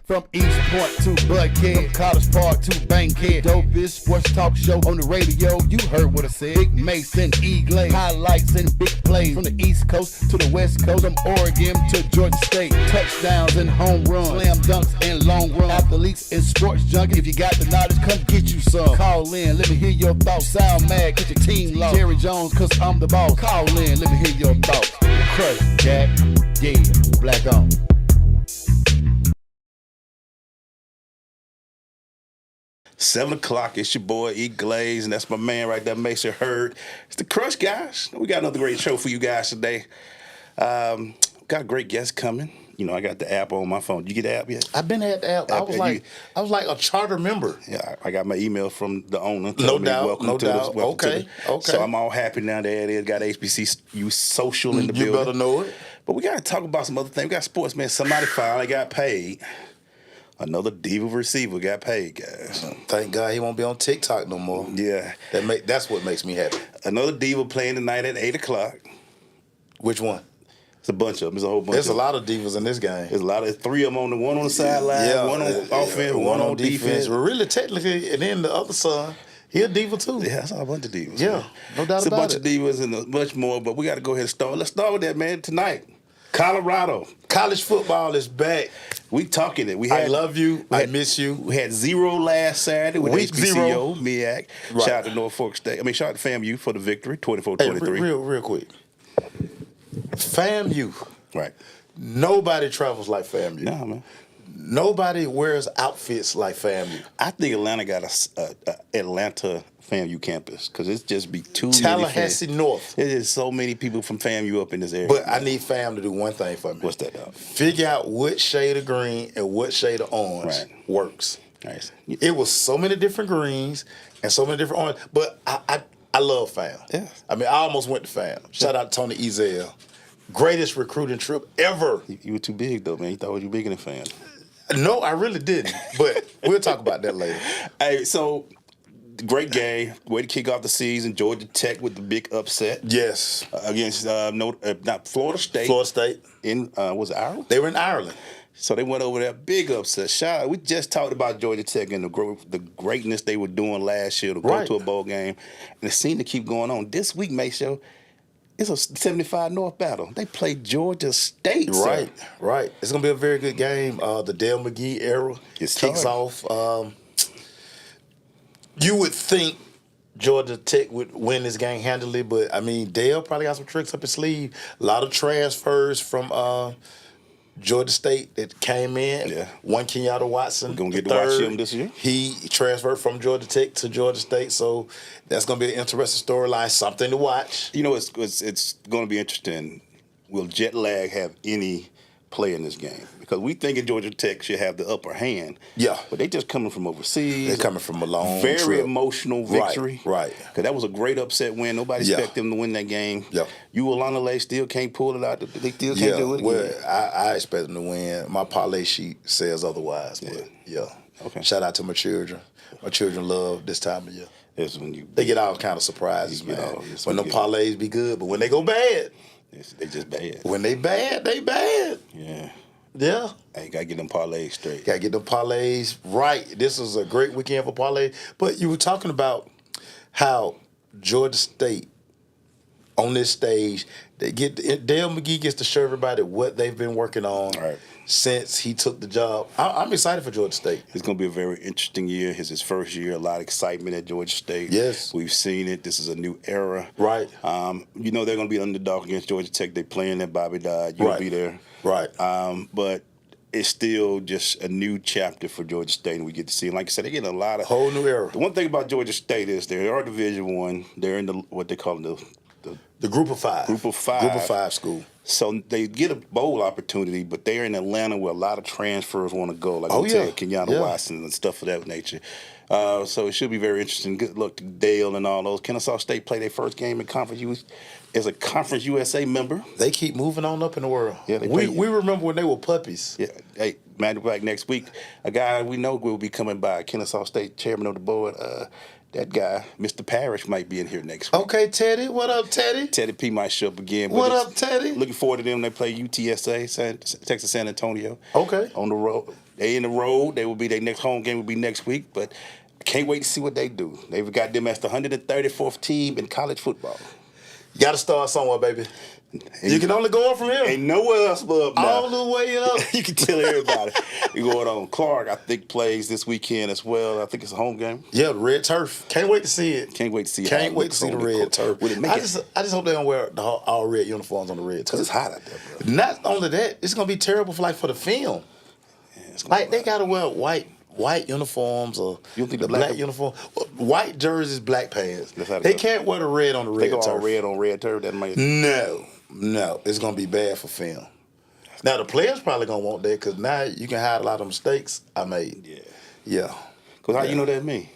From East Point to Buckhead, College Park to Bankhead, dopest sports talk show on the radio. You heard what I said. Big Mason, E-Glade, highlights and big plays from the East Coast to the West Coast, from Oregon to Georgia State. Touchdowns and home runs, slam dunks and long runs, athletes and sports junkie. If you got the knowledge, come get you some. Call in, let me hear your thoughts. Sound mad, get your team lost. Jerry Jones, cause I'm the boss. Call in, let me hear your thoughts. Crush, Jack, yeah, black on. Seven o'clock, it's your boy E Glaze, and that's my man right there, Mason Hurd. It's the Crush guys. We got another great show for you guys today. Got a great guest coming. You know, I got the app on my phone. Did you get the app yet? I've been at the app. I was like a charter member. Yeah, I got my email from the owner. No doubt, no doubt. Okay. So I'm all happy now that it is. Got HBCU social in the building. You better know it. But we got to talk about some other things. We got sports, man. Somebody finally got paid. Another diva receiver got paid, guys. Thank God he won't be on TikTok no more. Yeah. That's what makes me happy. Another diva playing tonight at 8 o'clock. Which one? It's a bunch of them. There's a whole bunch. There's a lot of divas in this game. There's a lot of three of them one on the sideline, one on offense, one on defense. Well, really, technically, and then the other son, he a diva too. Yeah, that's a bunch of divas. Yeah, man. no doubt it's about it. It's a bunch of divas and a bunch more, but we got to go ahead and start. Let's start with that, man. Tonight, Colorado. College football is back. We talking it. I love you. I miss you. We had 0 last Saturday with Week HBCU, 0. MEAC. Right. Shout out to Norfolk State. Shout out to FAMU for the victory, 24-23. Hey, real quick. FAMU. Right. Nobody travels like FAMU. Nah, man. Nobody wears outfits like FAMU. I think Atlanta got a Atlanta FAMU campus because it's just be too Tallahassee many North. There's so many people from FAMU up in this area. But I need FAM to do one thing for me. What's that, dog? Figure out what shade of green and what shade of orange works. Nice. It was so many different greens and so many different orange. But I love FAM. Yeah. I almost went to FAM. Shout out to Tony Ezel. Greatest recruiting trip ever. You were too big, though, man. You thought you were bigger than FAM. No, I really didn't. But we'll talk about that later. Hey, so great game. Way to kick off the season. Georgia Tech with the big upset. Yes. Against not Florida State. Florida State. In was it Ireland? They were in Ireland. So they went over there, big upset. Shout out. We just talked about Georgia Tech and the greatness they were doing last year to go to a bowl game. And it seemed to keep going on. This week, Mason, it's a 75 North battle. They play Georgia State. Right, sir. Right. It's going to be a very good game. The Dale McGee era kicks off. You would think Georgia Tech would win this game handily, but, Dale probably got some tricks up his sleeve. A lot of transfers from Georgia State that came in. Yeah. One Kenyatta Watson. We're going to get to watch him this year. He transferred from Georgia Tech to Georgia State, so that's going to be an interesting storyline, something to watch. You know, it's going to be interesting. Will jet lag have any play in this game? Because we think Georgia Tech should have the upper hand. Yeah. But they just coming from overseas. They're coming from a long very trip. Emotional victory. Right. Because that was a great upset win. Nobody expected them to win that game. Yeah. Lay still can't pull it out. They still can't do it. Well, I expect them to win. My parlay sheet says otherwise. But Okay. Shout out to my children. My children love this time of year. That's when They get all kind of surprises, man. When the parlays be good, but when they go bad, they just bad. When they bad, they bad. Yeah. Yeah. Hey, gotta get them parlays straight. Gotta get them parlays right. This is a great weekend for parlays. But you were talking about how Georgia State on this stage, Dale McGee gets to show everybody what they've been working on since he took the job. I'm excited for Georgia State. It's going to be a very interesting year. It's his first year. A lot of excitement at Georgia State. Yes. We've seen it. This is a new era. Right. They're going to be an underdog against Georgia Tech. They're playing at Bobby Dodd. You'll be there. Right. But it's still just a new chapter for Georgia State, and we get to see. And like I said, they're getting a lot of whole new era. The one thing about Georgia State is they are Division I. They're in what they call the Group of Five. Group of Five school. So they get a bowl opportunity, but they're in Atlanta where a lot of transfers want to go. Like Kenyatta Watson and stuff of that nature. So it should be very interesting. Good luck to Dale and all those. Kennesaw State played their first game in Conference as a Conference USA member. They keep moving on up in the world. Yeah, we remember when they were puppies. Yeah. Hey, matter of fact, next week, a guy we know will be coming by, Kennesaw State chairman of the board, that guy, Mr. Parrish, might be in here next week. Okay, Teddy. What up, Teddy? Teddy P might show up again. What up, Teddy? Looking forward to them. They play UTSA, Texas San Antonio. Okay. On the road. They in the road. They will be their next home game will be next week. But I can't wait to see what they do. They've got them as the 134th team in college football. You got to start somewhere, baby. You can only go up from here. Ain't nowhere else but up now. All the way up. You can tell everybody. You're going on. Clark, I think, plays this weekend as well. I think it's a home game. Yeah, the red turf. Can't wait to see it. Can't wait to see it. Can't wait to see the red turf. I just hope they don't wear all red uniforms on the red turf. Because it's hot out there, bro. Not only that, it's going to be terrible for the film. Yeah, they got to wear white uniforms or the black uniform. White jerseys, black pants. They can't wear the red on the red turf. They go all red on red turf. That might... No. It's going to be bad for film. Now, the players probably going to want that because now you can hide a lot of mistakes I made. Yeah. Because how you know that me?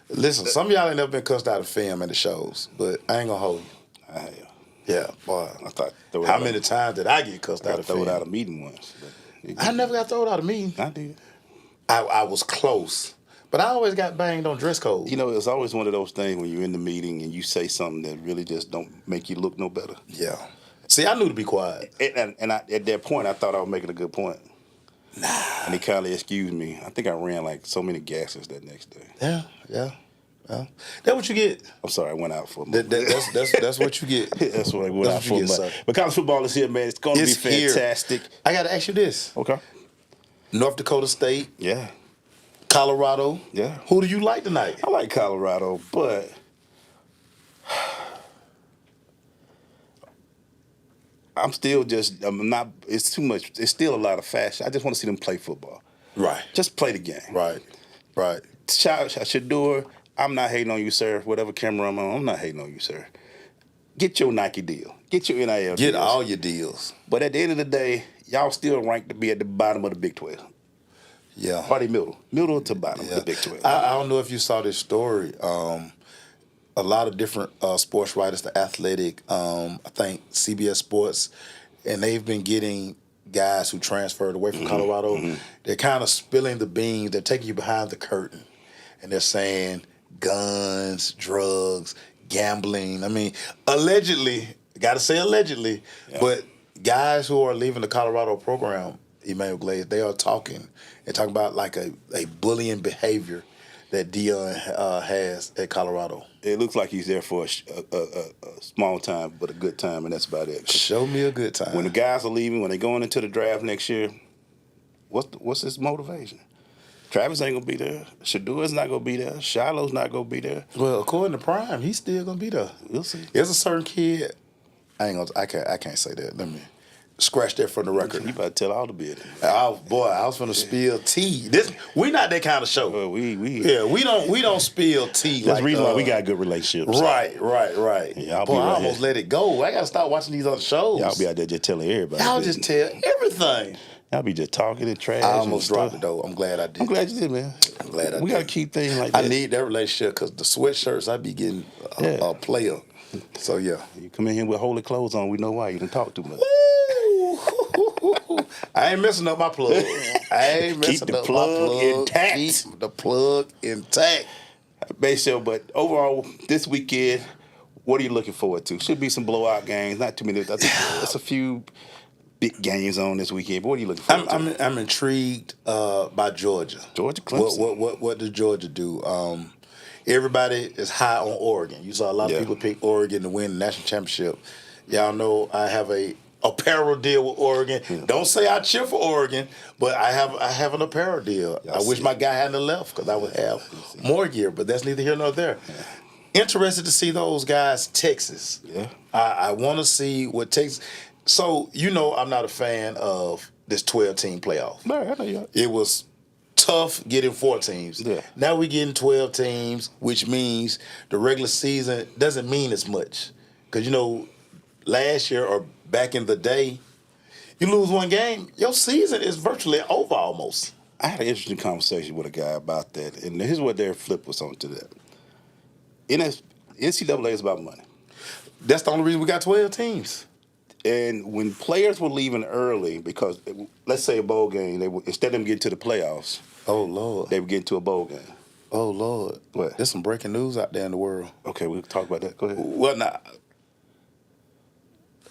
Listen, some of y'all ain't never been cussed out of film and the shows, but I ain't going to hold you. Yeah, boy. I thought how many times did I get cussed out of film? I got thrown out of meeting once. I never got thrown out of meeting. I did. I was close. But I always got banged on dress code. You know, it's always one of those things when you're in the meeting and you say something that really just don't make you look no better. Yeah. See, I knew to be quiet. And at that point, I thought I was making a good point. Nah. And he kindly excused me. I think I ran like so many gases that next day. Yeah. That's what you get. I'm sorry, I went out for a moment. That's what you get. That's what I went out for a moment. But college football is here, man. It's going to be fantastic. Here. I got to ask you this. Okay. North Dakota State. Yeah. Colorado. Yeah. Who do you like tonight? I like Colorado, but I'm not, it's too much. It's still a lot of fashion. I just want to see them play football. Right. Just play the game. Right. Shador, I'm not hating on you, sir. Whatever camera I'm on, I'm not hating on you, sir. Get your Nike deal. Get your NIL Get deals. all your deals. But at the end of the day, y'all still ranked to be at the bottom of the Big 12. Yeah. Probably middle to bottom of the Big 12. I don't know if you saw this story. A lot of different sports writers, The Athletic, I think CBS Sports, and they've been getting guys who transferred away from Colorado. They're kind of spilling the beans. They're taking you behind the curtain, and they're saying guns, drugs, gambling. I mean, allegedly, got to say allegedly, but guys who are leaving the Colorado program, Emmanuel Glaze, they are talking about like a bullying behavior that Dion has at Colorado. It looks like he's there for a small time, but a good time, and that's about it. Show me a good time. When the guys are leaving, when they're going into the draft next year, what's his motivation? Travis ain't gonna be there. Shador's not gonna be there. Shiloh's not gonna be there. Well, according to Prime, he's still gonna be there. We'll see. There's a certain kid. I can't say that. Let me scratch that from the record. You about to tell all the business. I was finna spill tea. We not that kind of show. Well, we don't spill tea. That's the reason why we got good relationships. Right. Yeah, I almost let it go. I gotta start watching these other shows. Y'all be out there just telling everybody. Y'all just tell everything. Y'all be just talking and trash. I almost dropped it though. I'm glad I did. I'm glad you did, man. I'm glad I did. We gotta keep things like that. I need that relationship because the sweatshirts I be getting a player. So yeah. You come in here with holy clothes on, we know why. You didn't talk too much. I ain't messing up my plug. Keep the plug intact. Keep the plug intact. Base show, but overall, this weekend, what are you looking forward to? Should be some blowout games. Not too many. I think there's a few big games on this weekend. But what are you looking forward to? I'm intrigued by Georgia. Georgia, Clemson. What does Georgia do? Everybody is high on Oregon. You saw a lot of people pick Oregon to win the national championship. Y'all know I have a apparel deal with Oregon. Yeah. Don't say I cheer for Oregon, but I have an apparel deal. I wish my guy hadn't left because I would have more gear, but that's neither here nor there. Yeah. Interested to see those guys, Texas. Yeah. I want to see what Texas. So, I'm not a fan of this 12-team playoff. No, I know you are. It was tough getting 4 teams. Yeah. Now we're getting 12 teams, which means the regular season doesn't mean as much. Because, last year or back in the day, you lose one game, your season is virtually over almost. I had an interesting conversation with a guy about that, and here's what their flip was on to that. NCAA is about money. That's the only reason we got 12 teams. And when players were leaving early, because let's say a bowl game, instead of them getting to the playoffs, oh Lord, they would get into a bowl game. Oh, Lord. What? There's some breaking news out there in the world. Okay, we'll talk about that. Go ahead. Well, now,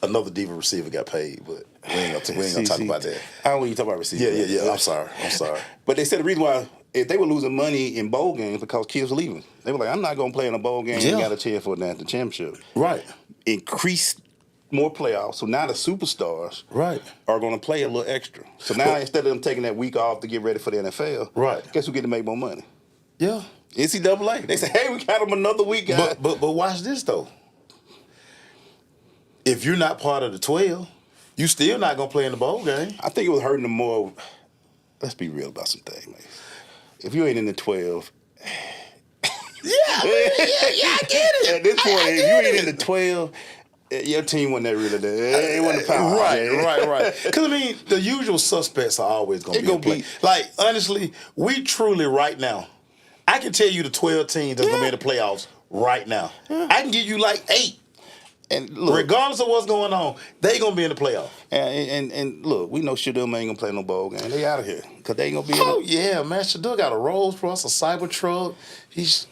another diva receiver got paid, but we ain't gonna talk about that. I don't want you to talk about receivers. Yeah. I'm sorry. But they said the reason why, if they were losing money in bowl games because kids were leaving. They were like, I'm not going to play in a bowl game and got a chance for a national championship. Right. Increase more playoffs. So now the superstars are going to play a little extra. So now instead of them taking that week off to get ready for the NFL, guess who get to make more money? Yeah. NCAA. They say, hey, we got them another week, guys. But watch this, though. If you're not part of the 12, you still not going to play in the bowl game. I think it was hurting them more. Let's be real about some things, man. If you ain't in the 12. I get it. At this point, if you ain't in the 12, your team wasn't that really there. It wasn't the power. Right. Because, I mean, the usual suspects are always going to be in play. Like, honestly, we truly, right now, I can tell you the 12 teams that's going to be in the playoffs right now. I can give you like 8. And look, regardless of what's going on, they gonna be in the playoff. And look, we know Shadul ain't gonna play no bowl game. They out of here because they ain't gonna be. Yeah, man. Shadul got a Rolls Royce, a Cybertruck. He's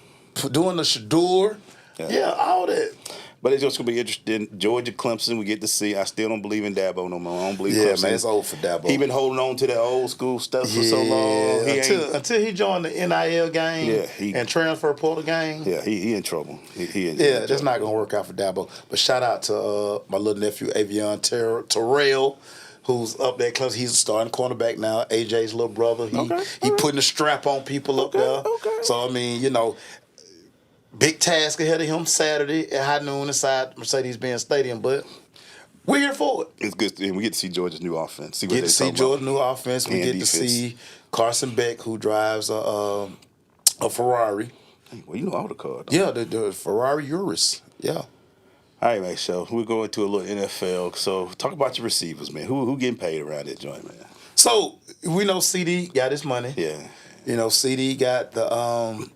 doing the Shadul. Yeah, all that. But it's just gonna be interesting. Georgia, Clemson, we get to see. I still don't believe in Dabo no more. I don't believe Clemson. Man, it's old for Dabo. He been holding on to that old school stuff for so long. Until he joined the NIL game and transfer portal game. Yeah, he in trouble. He in that's not gonna work out for Dabo. But shout out to my little nephew Avion Terrell, who's up there close. He's a starting cornerback now. AJ's little brother. He putting a strap on people up there. So I mean, big task ahead of him Saturday at high noon inside Mercedes-Benz Stadium, but we're here for it. It's good. We get to see Georgia's new offense. We get to see Georgia's new offense. We get to see Carson Beck, who drives a Ferrari. Well, you know all the cars. Yeah, the Ferrari Urus. Yeah. All right, man. So we're going to a little NFL. So talk about your receivers, man. Who getting paid around that joint, man? So we know CD got his money. Yeah. CD got the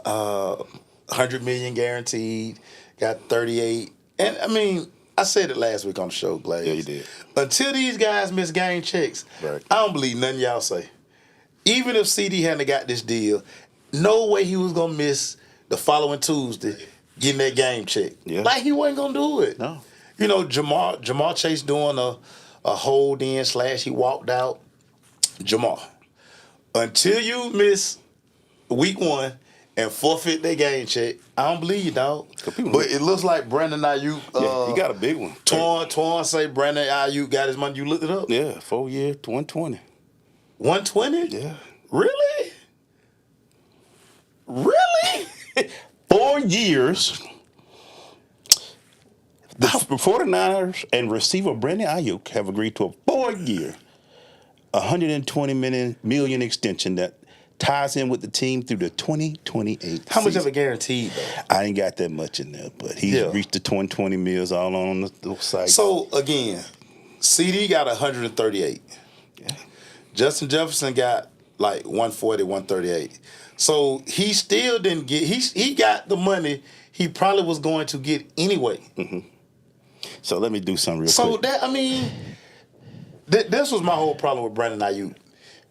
$100 million guaranteed, got 38. And I mean, I said it last week on the show, Glaze. Yeah, you did. Until these guys miss game checks, I don't believe nothing y'all say. Even if CD hadn't got this deal, no way he was gonna miss the following Tuesday getting that game check. Yeah. Like he wasn't gonna do it. No. Jamar Chase doing a hold in / he walked out. Jamar, until you miss week 1 and forfeit their game check, I don't believe you, dog. But it looks like Brandon Ayuk. He got a big one. Torn say Brandon Ayuk got his money. You looked it up? Yeah, 4 years, 120. 120? Yeah. Really? Really? 4 years. The 49ers and receiver Brandon Ayuk have agreed to a 4-year, $120 million extension that ties in with the team through the 2028 How much of it guaranteed, though? I ain't got that much in there, but he's reached the 20 mils all on the site. So, again, CD got 138. Yeah. Justin Jefferson got like 140, 138. So, he still didn't get – he got the money he probably was going to get anyway. Mm-hmm. So, let me do something real quick. So, this was my whole problem with Brandon Ayuk.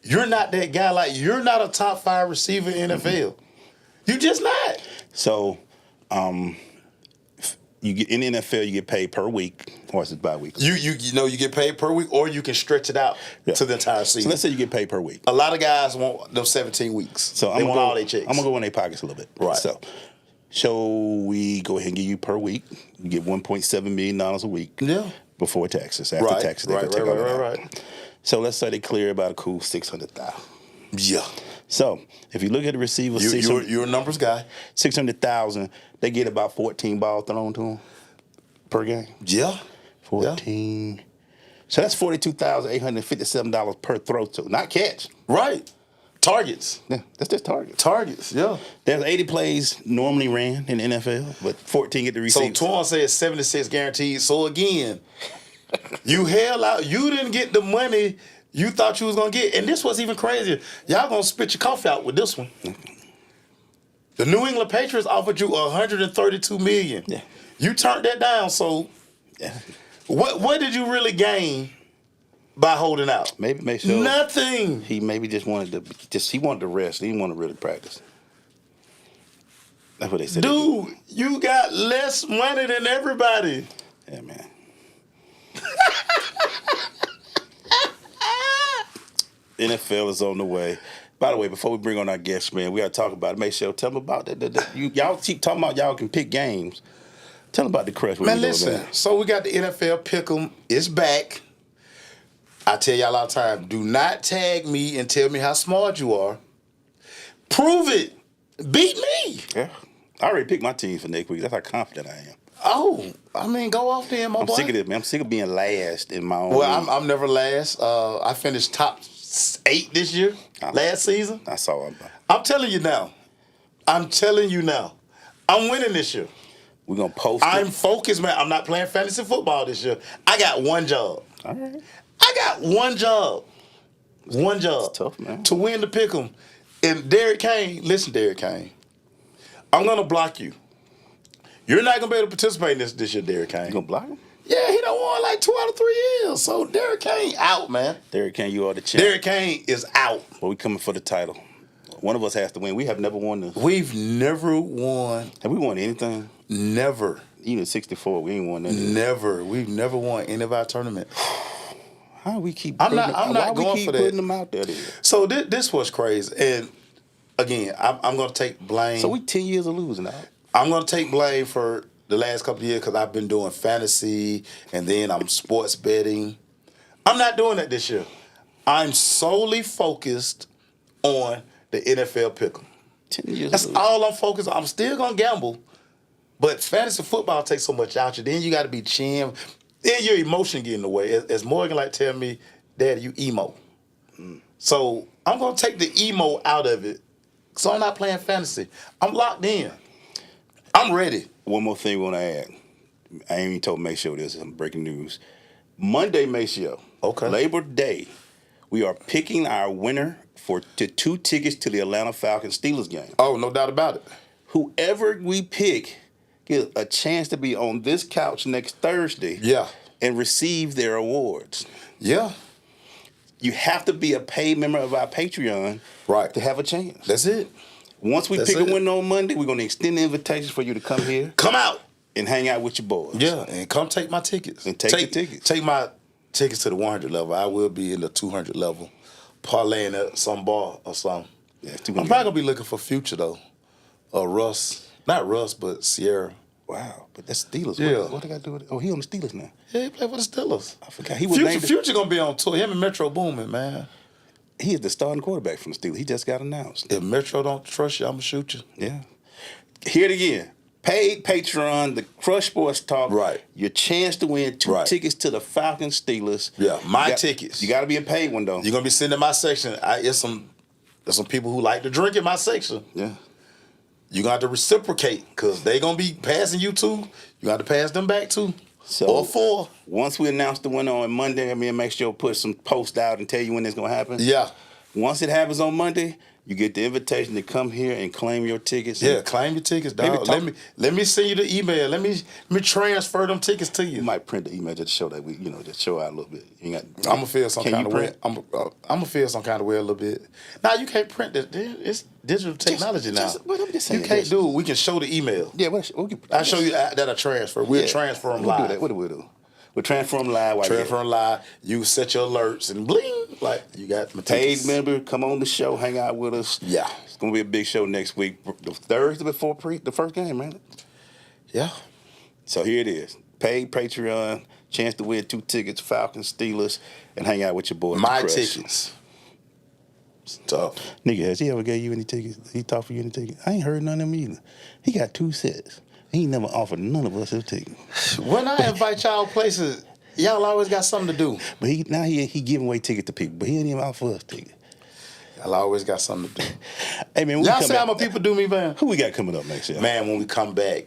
You're not that guy. Like, you're not a top 5 receiver in NFL. You just not. So, you get in the NFL, you get paid per week, or is it bi-weekly? You get paid per week, or you can stretch it out to the entire season. So let's say you get paid per week. A lot of guys want those 17 weeks. So they want all their checks. I'm gonna go in their pockets a little bit. Right. So we go ahead and give you per week. You get $1.7 million a week. Yeah. Before taxes. After taxes, they can take all that out. So let's say they clear about a cool $600,000. Yeah. So if you look at the receivers, you're a numbers guy. $600,000, they get about 14 balls thrown to them per game. Yeah. 14. Yeah. So that's $42,857 per throw to, not catch. Right. Targets. Yeah, that's just targets. Targets, yeah. There's 80 plays normally ran in the NFL, but 14 get the receivers. So Torn says 76 guaranteed. So again, you held out. You didn't get the money you thought you was going to get. And this was even crazier. Y'all going to spit your coffee out with this one. The New England Patriots offered you $132 million. Yeah. You turned that down. So what did you really gain by holding out? Maybe so. Nothing. He maybe just wanted to he wanted to rest. He didn't want to really practice. That's what they said. Dude, you got less money than everybody. Yeah, man. NFL is on the way. By the way, before we bring on our guests, man, we got to talk about it. Make sure, tell them about that. Y'all keep talking about y'all can pick games. Tell them about the crush. Man, listen. So we got the NFL Pick'em. It's back. I tell y'all all the time, do not tag me and tell me how smart you are. Prove it. Beat me. Yeah. I already picked my team for next week. That's how confident I am. Oh, I mean, go off there, my boy. I'm sick of this, man. I'm sick of being last in my own Well, league. I'm never last. I finished top 8 this year, last season. I saw it. I'm telling you now. I'm winning this year. We're going to post I'm it. focused, man. I'm not playing fantasy football this year. I got one job. All right. I got one job. One job. It's tough, man. To win the Pick'em. And Derrick Kane, listen, Derrick Kane. I'm going to block you. You're not going to be able to participate in this year, Derrick Kane. You going to block him? Yeah, he done won like 2 out of 3 years. So Derrick Kane out, man. Derrick Kane, you are the champ. Derrick Kane is out. But we coming for the title. One of us has to win. We have never won this. We've never won. Have we won anything? Never. Even 64, we ain't won nothing. Never. We've never won any of our tournaments. How we keep I'm putting not them, why going we keep for that. putting them out there then? So this was crazy. And again, I'm going to take blame. So we 10 years of losing out. I'm going to take blame for the last couple of years because I've been doing fantasy and then I'm sports betting. I'm not doing that this year. I'm solely focused on the NFL Pick'em. 10 years That's of losing. all I'm focused on. I'm still going to gamble, but fantasy football takes so much out you. Then you got to be chin. Then your emotion get in the way. As Morgan like tell me, Daddy, you emo. So I'm going to take the emo out of it. So I'm not playing fantasy. I'm locked in. I'm ready. One more thing we want to add. I ain't even told Maceo this. Some breaking news. Monday, Maceo. Okay. Labor Day. We are picking our winner for 2 tickets to the Atlanta Falcons Steelers game. Oh, no doubt about it. Whoever we pick get a chance to be on this couch next Thursday. Yeah. And receive their awards. Yeah. You have to be a paid member of our Patreon Right. to have a chance. That's it. Once we That's pick a it. winner on Monday, we're going to extend the invitation for you to come here Come out. and hang out with your boys. Yeah, and come take my tickets. And take the tickets. Take my tickets to the 100 level. I will be in the 200 level, parlaying at some bar or something. Yeah, it's I'm probably going to be looking for Future, though. Or Russ. Not Russ, but Sierra. Wow, but that's Steelers. Yeah. What they got to do with it? Oh, he on the Steelers now. Yeah, he play for the Steelers. I forgot. He was named. Future going to be on tour. Him and Metro Boomin, man. He is the starting quarterback from the Steelers. He just got announced. If Metro don't trust you, I'm going to shoot you. Yeah. Hear it again. Paid Patreon, the Crush Sports Talk. Right. Your chance to win 2 Right. tickets to the Falcons Steelers. Yeah, tickets. You got to be a paid one, though. You're going to be sitting in my section. There's some people who like to drink in my section. Yeah. You're going to have to reciprocate because they going to be passing you too. You got to pass them back too. So, or 4. Once we announce the winner on Monday, me and make sure put some posts out and tell you when it's going to happen. Yeah. Once it happens on Monday, you get the invitation to come here and claim your tickets. Yeah, claim your tickets, dog. Let me send you the email. Let me transfer them tickets to you. You might print the email just to show that just show out a little bit. I'm gonna feel some kind of way. I'm gonna feel some kind of way a little bit. Now you can't print it. It's digital technology now. But I'm just saying you can't do it. We can show the email. Yeah, I'll show you that I transfer. We'll transfer them we'll live. do that. What do we do? We'll transfer them live. Transfer them live. You set your alerts and bling, like you got my tickets. Paid member, come on the show, hang out with us. Yeah. It's gonna be a big show next week. The Thursday before the first game, man. Yeah. So here it is. Paid Patreon, chance to win 2 tickets, Falcons, Steelers, and hang out with your boys. My tickets. It's tough. Nigga, has he ever gave you any tickets? He talked for you any tickets? I ain't heard none of them either. He got 2 sets. He ain't never offered none of us his ticket. When I invite y'all places, y'all always got something to do. But he giving away tickets to people, but he ain't even offer us tickets. Y'all always got something to do. Hey man, Y'all see how my people do me, man? Who we got coming up next year? Man, when we come back,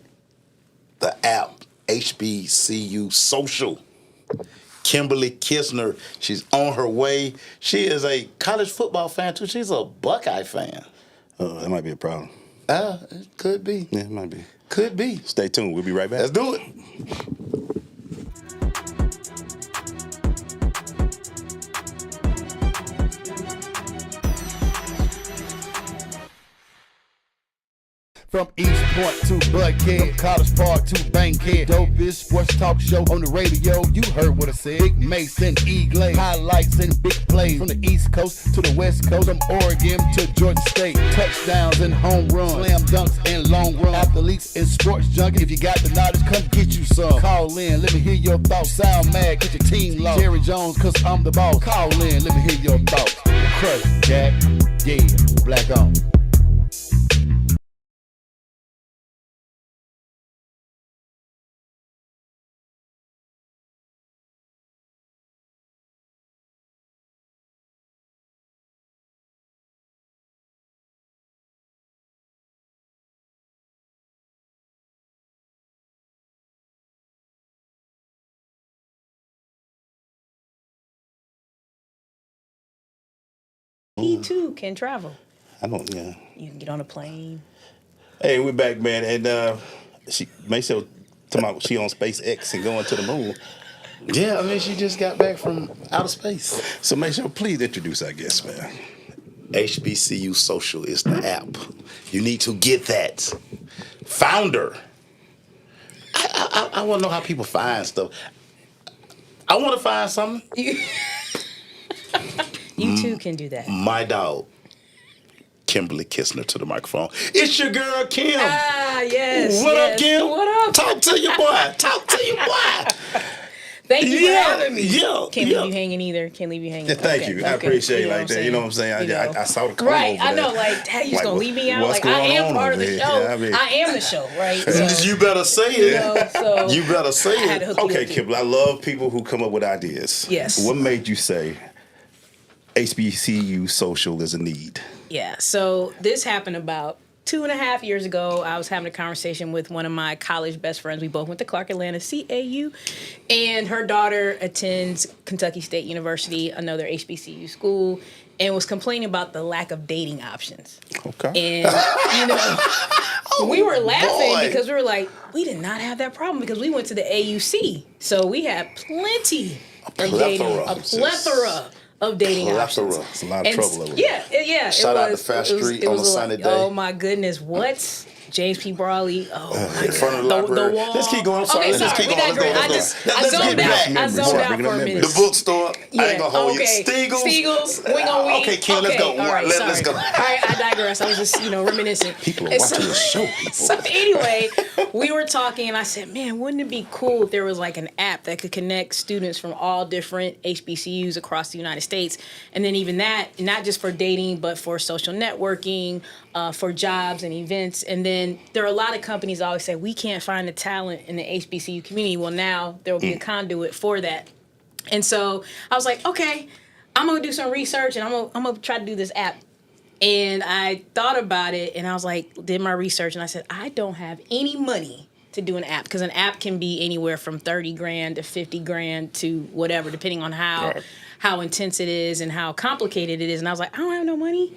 the app, HBCU Social. Kimberly Kisner, she's on her way. She is a college football fan, too. She's a Buckeye fan. That might be a problem. It could be. Yeah, it might be. Could be. Stay tuned. We'll be right back. Let's do it. From East Point to Buckhead, College Park to Bankhead, dopest sports talk show on the radio. You heard what I said. Big Mason, Eagle, highlights and big plays from the East Coast to the West Coast, from Oregon to Georgia State. Touchdowns and home runs, slam dunks and long run. Athletes and sports junkie. If you got the knowledge, come get you some. Call in, let me hear your thoughts. Sound mad, get your team lost. Jerry Jones, cause I'm the boss. Call in, let me hear your thoughts. Crush, Jack, yeah, black on. He too can travel. I don't. Yeah. You can get on a plane. Hey, we're back, man, and she Maisel talking about she on SpaceX and going to the moon. Yeah, I mean, she just got back from outer space. So Maisel, please introduce our guest, man. HBCU Social is the app. You need to get that. Founder. I want to know how people find stuff. I want to find something. You too can do that. My dog, Kimberly Kisner, to the microphone. It's your girl, Kim. Ah, yes. What yes. up, Kim? What up? Talk to your boy. Talk to your boy. Thank you for having me. Yeah. Can't leave you hanging either. Can't leave you hanging. Yeah, thank you. I appreciate it like that. You know what I'm saying? I saw the call right. over I know. there. Like, dad, you just Like, gonna leave me out? what's Like, I going am on part of over the here? show. Yeah, I mean- I am the show, right? So, You better say it. so You better say I had to it. hook you Okay, up, too. Kimberly, I love people who come up with ideas. Yes. What made you say HBCU Social is a need? Yeah. So this happened about 2.5 years ago. I was having a conversation with one of my college best friends. We both went to Clark Atlanta CAU, and her daughter attends Kentucky State University, another HBCU school, and was complaining about the lack of dating options. Okay. And we were laughing boy. because we were like, we did not have that problem because we went to the AUC, so we had plenty of dating, a plethora of dating options. It's a lot of trouble over there. Yeah. Shout out to was- Fast it was- Street it on was a sunny day. Oh my goodness, what? James P. Brawley. Oh, my In front of the God. library. wall. Let's keep going. I'm sorry. Okay, Let's sorry. keep We going. digress. Let's go. I Let's zoned get out. back. I zoned out Bringing for a up minute. The bookstore. I ain't gonna hold okay. you. Steagles. Wing on wing. Okay, Kim, let's go. All right, Let's sorry. go. All right, I digress. I was just, reminiscing. People are And watching the show, people. So anyway, we were talking, and I said, man, wouldn't it be cool if there was like an app that could connect students from all different HBCUs across the United States? And then even that, not just for dating, but for social networking, for jobs and events. And then there are a lot of companies that always say, we can't find the talent in the HBCU community. Well, now there will be a conduit for that. And so I was like, okay, I'm going to do some research, and I'm going to try to do this app. And I thought about it, and I was like, did my research, and I said, I don't have any money to do an app, because an app can be anywhere from 30 grand to 50 grand to whatever, depending on how intense it is and how complicated it is. And I was like, I don't have no money.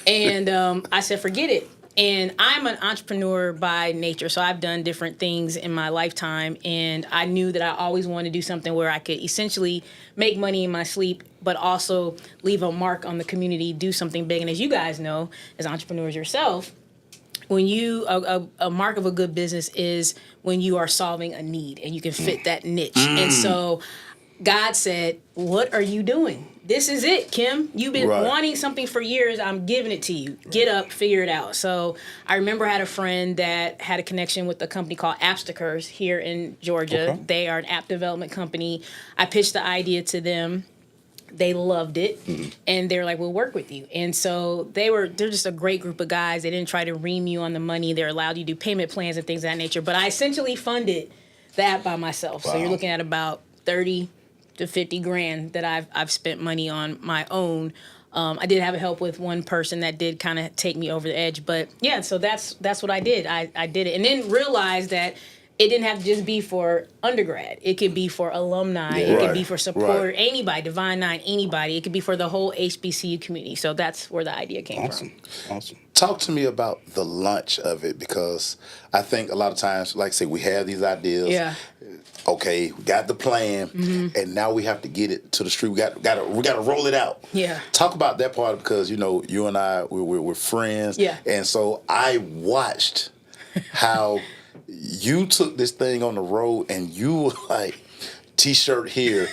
And I said, forget it. And I'm an entrepreneur by nature, so I've done different things in my lifetime, and I knew that I always wanted to do something where I could essentially make money in my sleep, but also leave a mark on the community, do something big. And as you guys know, as entrepreneurs yourself, when you a mark of a good business is when you are solving a need and you can fit that niche. And so God said, what are you doing? This is it, Kim. You've been wanting something for years. I'm giving it to you. Get up, figure it out. So I remember I had a friend that had a connection with a company called Appstakers here in Georgia. Okay. They are an app development company. I pitched the idea to them. They loved it, and they were like, we'll work with you. And so they're just a great group of guys. They didn't try to ream you on the money. They're allowed you to do payment plans and things of that nature. But I essentially funded that by myself. Wow. So you're looking at about 30 to 50 grand that I've spent money on my own. I did have help with one person that did kind of take me over the edge. But yeah, so that's what I did. I did it, and then realized that it didn't have to just be for undergrad. It could be for alumni. It could be for support, anybody, Divine Nine, anybody. It could be for the whole HBCU community. So that's where the idea came from. Awesome. Talk to me about the launch of it, because I think a lot of times, like I say, we have these ideas. Yeah. Okay, we got the plan, and now we have to get it to the street. We got to roll it out. Yeah. Talk about that part, because you and I we're friends. Yeah. And so I watched how you took this thing on the road and you were like, T-shirt here,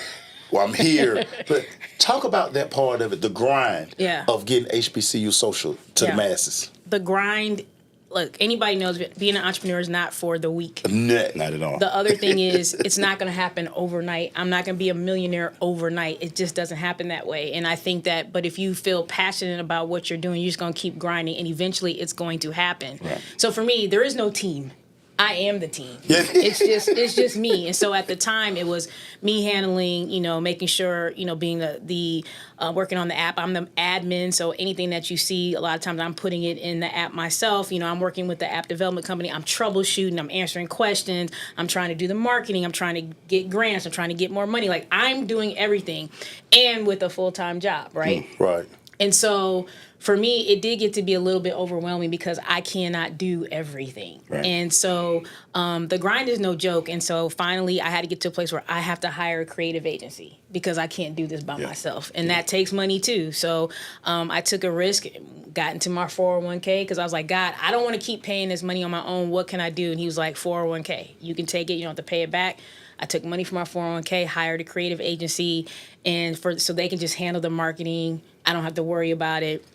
well, I'm here. But talk about that part of it, the grind of getting HBCU social to the masses. The grind. Look, anybody knows being an entrepreneur is not for the weak. Not at all. The other thing is, it's not going to happen overnight. I'm not going to be a millionaire overnight. It just doesn't happen that way. And I think that, but if you feel passionate about what you're doing, you're just going to keep grinding, and eventually it's going to happen. Right. So for me, there is no team. I am the team. It's just me. And so at the time, it was me handling, making sure, being the working on the app. I'm the admin, so anything that you see, a lot of times I'm putting it in the app myself. I'm working with the app development company. I'm troubleshooting. I'm answering questions. I'm trying to do the marketing. I'm trying to get grants. I'm trying to get more money. Like, I'm doing everything, and with a full-time job, right? Right. And so for me, it did get to be a little bit overwhelming because I cannot do everything. Right. And so the grind is no joke. And so finally, I had to get to a place where I have to hire a creative agency because I can't do this by myself. And that takes money too. So I took a risk, got into my 401k because I was like, God, I don't want to keep paying this money on my own. What can I do? And he was like, 401k. You can take it. You don't have to pay it back. I took money from my 401k, hired a creative agency, and so they can just handle the marketing. I don't have to worry about it,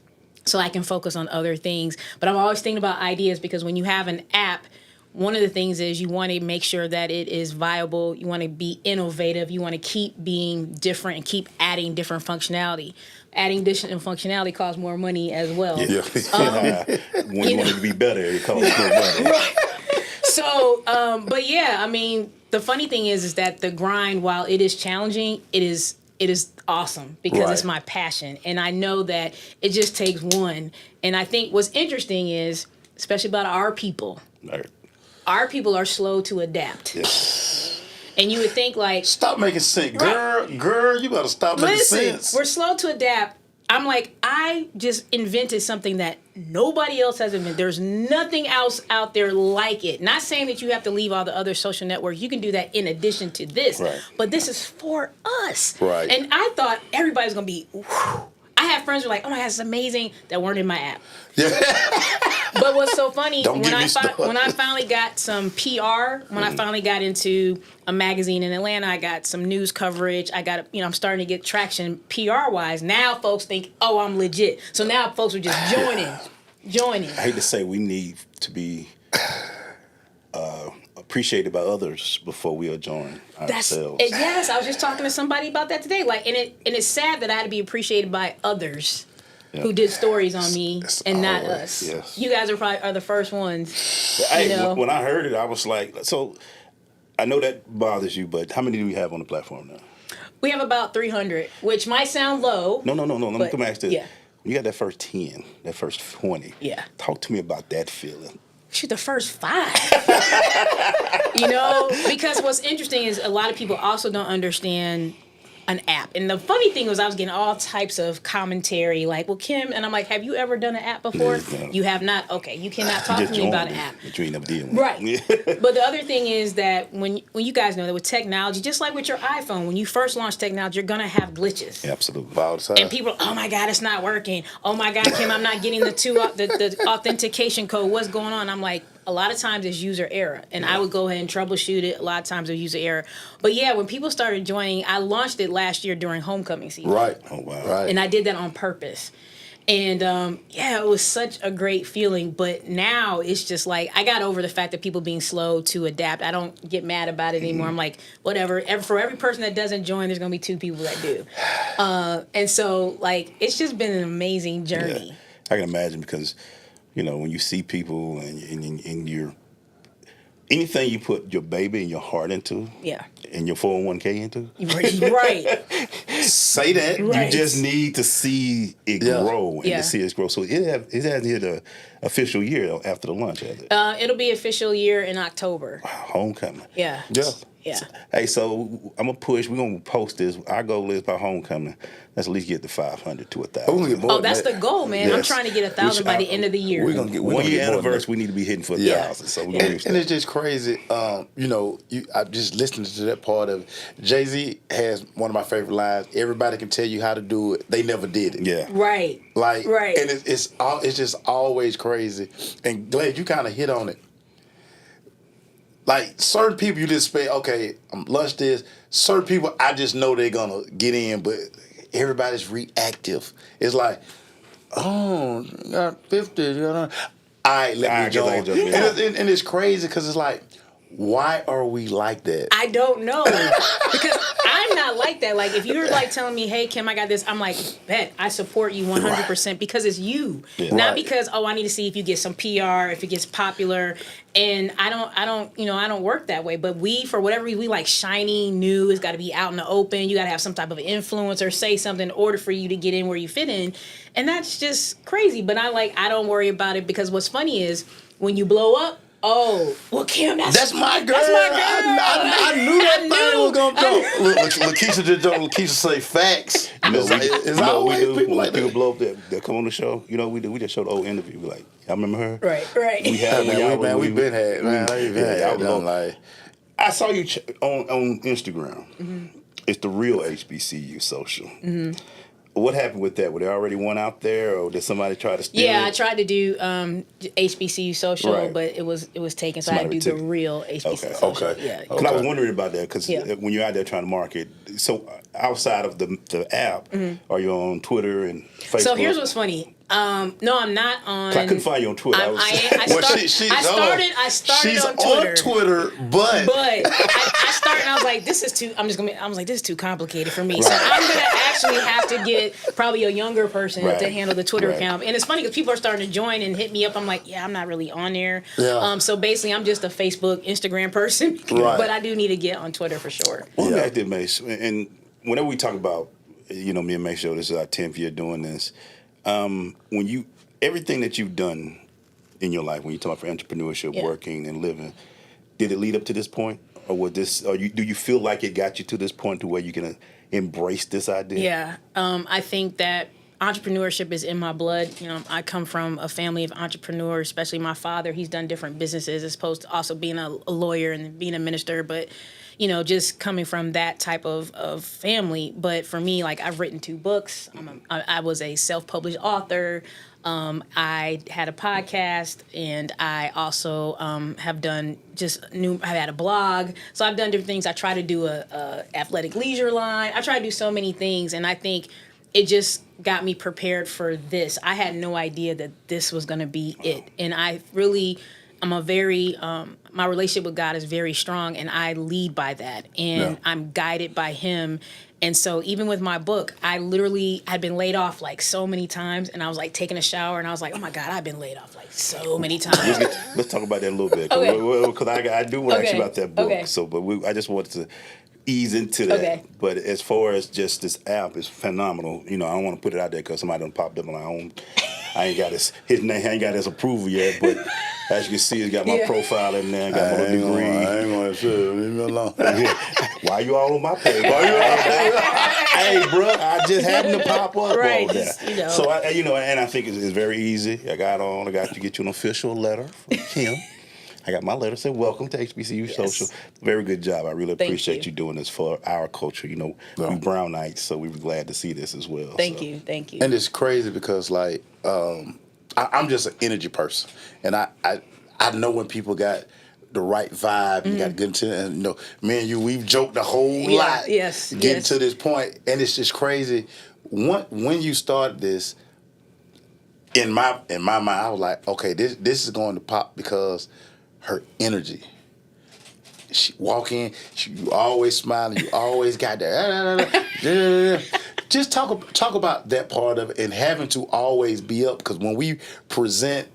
so I can focus on other things. But I'm always thinking about ideas, because when you have an app, one of the things is you want to make sure that it is viable. You want to be innovative. You want to keep being different and keep adding different functionality. Adding additional functionality costs more money as well. Yeah. When you want it to be better, it costs more money. Right. So, but yeah, I mean, the funny thing is that the grind, while it is challenging, it is awesome because it's my passion. And I know that it just takes one. And I think what's interesting is, especially about our people, our people are slow to adapt. Yes. And you would think like... Stop making sense. Girl, you better stop making sense. We're slow to adapt. I'm like, I just invented something that nobody else has invented. There's nothing else out there like it. Not saying that you have to leave all the other social networks. You can do that in addition to this. Right. But this is for us. Right. And I thought everybody's going to be, whew. I have friends who are like, oh my God, it's amazing, that weren't in my app. Yeah. But what's so funny, when I started. finally got some PR, when I finally got into a magazine in Atlanta, I got some news coverage. I got, I'm starting to get traction PR-wise. Now folks think, oh, I'm legit. So now folks are just joining. I hate to say we need to be appreciated by others before we'll join ourselves. Yes, I was just talking to somebody about that today. Like, and it's sad that I had to be appreciated by others. Yeah. Who did stories on me and not us. Yes. You guys are the first ones. When I heard it, I was like, so I know that bothers you, but how many do we have on the platform now? We have about 300, which might sound low. No. Let me come ask this. Yeah. You got that first 10, that first 20. Yeah. Talk to me about that feeling. Shoot, the first 5. Because what's interesting is a lot of people also don't understand an app. And the funny thing was I was getting all types of commentary like, well, Kim, and I'm like, have you ever done an app before? No. You have not? Okay, you cannot talk to me about an app. But you ain't never did one. Right. But the other thing is that when you guys know that with technology, just like with your iPhone, when you first launch technology, you're going to have glitches. Absolutely. All the time. And people, oh my God, it's not working. Oh my God, Kim, I'm not getting the authentication code. What's going on? I'm like, a lot of times it's user error, and I would go ahead and troubleshoot it. A lot of times it's user error. But yeah, when people started joining, I launched it last year during homecoming season. Right. Oh, wow. Right. And I did that on purpose. And it was such a great feeling. But now it's just like, I got over the fact that people being slow to adapt. I don't get mad about it anymore. I'm like, whatever. For every person that doesn't join, there's going to be 2 people that do. And so, like, it's just been an amazing journey. Yeah. I can imagine because, when you see people and you're, anything you put your baby and your heart into, and your 401k into, right? Say that. Right. You just need to see it grow and to see it grow. So it hasn't hit the official year after the launch, has it? It'll be official year in October. Wow, homecoming. Yeah. Yeah. Hey, so I'm gonna push. We're gonna post this. Our goal is by homecoming, let's at least get to 500 to 1,000. Oh, that's the goal, man. Yes. I'm trying to get 1,000 by the end of the year. We're gonna get 1 year anniversary. We need to be hitting for 1,000. So we're gonna reach that. And it's just crazy. I'm just listening to that part of it. Jay-Z has one of my favorite lines. Everybody can tell you how to do it. They never did it. Yeah. Right. Like, right. And it's just always crazy. And Glad you kind of hit on it. like certain people you just say, okay, lunch this. Certain people I just know they're gonna get in, but everybody's reactive. It's like, oh, you got 50, you know. All right, let me join. And it's crazy because it's like, why are we like that? I don't know. Because I'm not like that. Like, if you're like telling me, hey, Kim, I got this, I'm like, bet, I support you 100% because it's you. Yeah. Not because, oh, I need to see if you get some PR, if it gets popular. And I don't work that way. But we, for whatever reason, we like shiny, new. It's got to be out in the open. You got to have some type of influence or say something in order for you to get in where you fit in. And that's just crazy. But I don't worry about it because what's funny is when you blow up, oh, well, Kim, that's my girl. That's my girl. I knew that thing was going to go. Look, Lakeisha just don't. Lakeisha say facts. It's always people like people blow up that come on the show. You know what we do? We just show the old interview. We like, y'all remember her? Right. We been had, man. I saw you on Instagram. Mm-hmm. It's the real HBCU social. Mm-hmm. What happened with that? Were there already one out there, or did somebody try to steal it? Yeah, I tried to do HBCU social, right. But it was taken, so I had to do the real HBCU social. Okay. Yeah. Because I was wondering about that, because when you're out there trying to market, so outside of the app, are you on Twitter and Facebook? So here's what's funny. No, I'm not on. I couldn't find you on Twitter. I started she's on Twitter. On Twitter, but I started and I was like, this is too complicated for me. So I'm gonna actually have to get probably a younger person to handle the Twitter account. And it's funny because people are starting to join and hit me up. I'm like, yeah, I'm not really on there. Yeah. So basically, I'm just a Facebook, Instagram person. Right. But I do need to get on Twitter for sure. Well, I did, Mace. And whenever we talk about, me and Mace show, this is our 10th year doing this. When everything that you've done in your life, when you talk about entrepreneurship, working and living, did it lead up to this point, or do you feel like it got you to this point to where you can embrace this idea? Yeah, I think that entrepreneurship is in my blood. I come from a family of entrepreneurs, especially my father. He's done different businesses as opposed to also being a lawyer and being a minister, but just coming from that type of family. But for me, like, I've written 2 books. I was a self-published author. I had a podcast, and I also have done I had a blog. So I've done different things. I try to do a athletic leisure line. I try to do so many things, and I think it just got me prepared for this. I had no idea that this was going to be it. And I'm a very, my relationship with God is very strong, and I lead by that, and I'm guided by Him. And so even with my book, I literally had been laid off like so many times, and I was like taking a shower, and I was like, oh my God, I've been laid off like so many times. Let's talk about that a little bit, because I do want to ask you about that book. So, but I just wanted to ease into that. Okay. But as far as just this app is phenomenal. I don't want to put it out there because somebody done popped up on my own. I ain't got his name. I ain't got his approval yet, but as you can see, it's got my profile in there. Got my degree. I ain't gonna say it. Leave me alone. Why you all on my page? Hey, bro, I just happened to pop up right, on that. So and I think it's very easy. I got to get you an official letter from Kim. I got my letter saying, welcome to HBCU Social. Very good job. I really appreciate you doing this for our culture. We Brownites, so we were glad to see this as well. Thank you. And it's crazy because, like, I'm just an energy person. And I know when people got the right vibe, and got good intent. And, me and you, we've joked a whole lot getting to this point. And it's just crazy. When you started this, in my mind, I was like, okay, this is going to pop because her energy. She walk in, you always smiling, you always got that. Just talk about that part of it and having to always be up, because when we present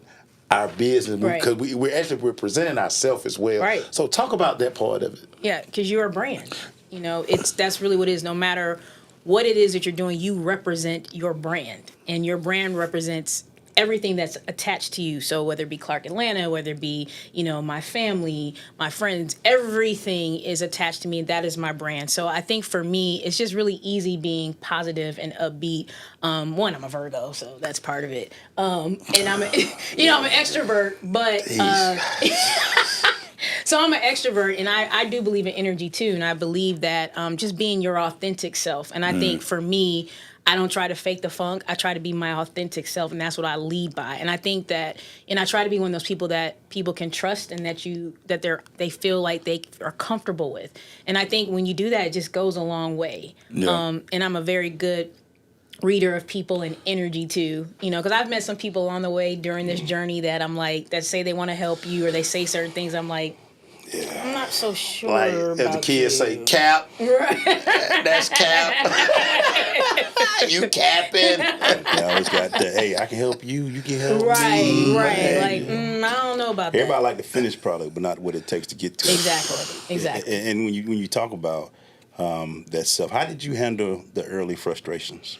our business, because we're presenting ourselves as well. Right. So talk about that part of it. Yeah, because you're a brand. That's really what it is. No matter what it is that you're doing, you represent your brand, and your brand represents everything that's attached to you. So whether it be Clark Atlanta, whether it be, my family, my friends, everything is attached to me. That is my brand. So I think for me, it's just really easy being positive and upbeat. One, I'm a Virgo, so that's part of it. And I'm an extrovert, but so I'm an extrovert, and I do believe in energy too. And I believe that just being your authentic self. And I think for me, I don't try to fake the funk. I try to be my authentic self, and that's what I lead by. And I think that, and I try to be one of those people that people can trust and that they feel like they are comfortable with. And I think when you do that, it just goes a long way. Yeah. And I'm a very good reader of people and energy too, because I've met some people along the way during this journey that I'm like, that say they want to help you or they say certain things. I'm like, I'm not so sure. Like, about as the kids say, cap. Right. That's cap. You capping. You always got the, hey, I can help you, you can help Right. me. Like, I don't know about Everybody that. like the finished product, but not what it takes to get to it. Exactly. And when you talk about that stuff, how did you handle the early frustrations?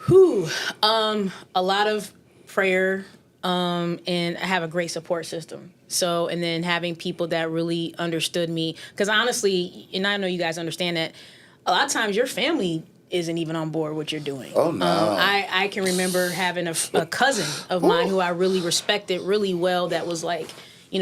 A lot of prayer, and I have a great support system. So, and then having people that really understood me, because honestly, and I know you guys understand that, a lot of times your family isn't even on board what you're doing. Oh, no. I can remember having a cousin of mine who I really respected really well that was like,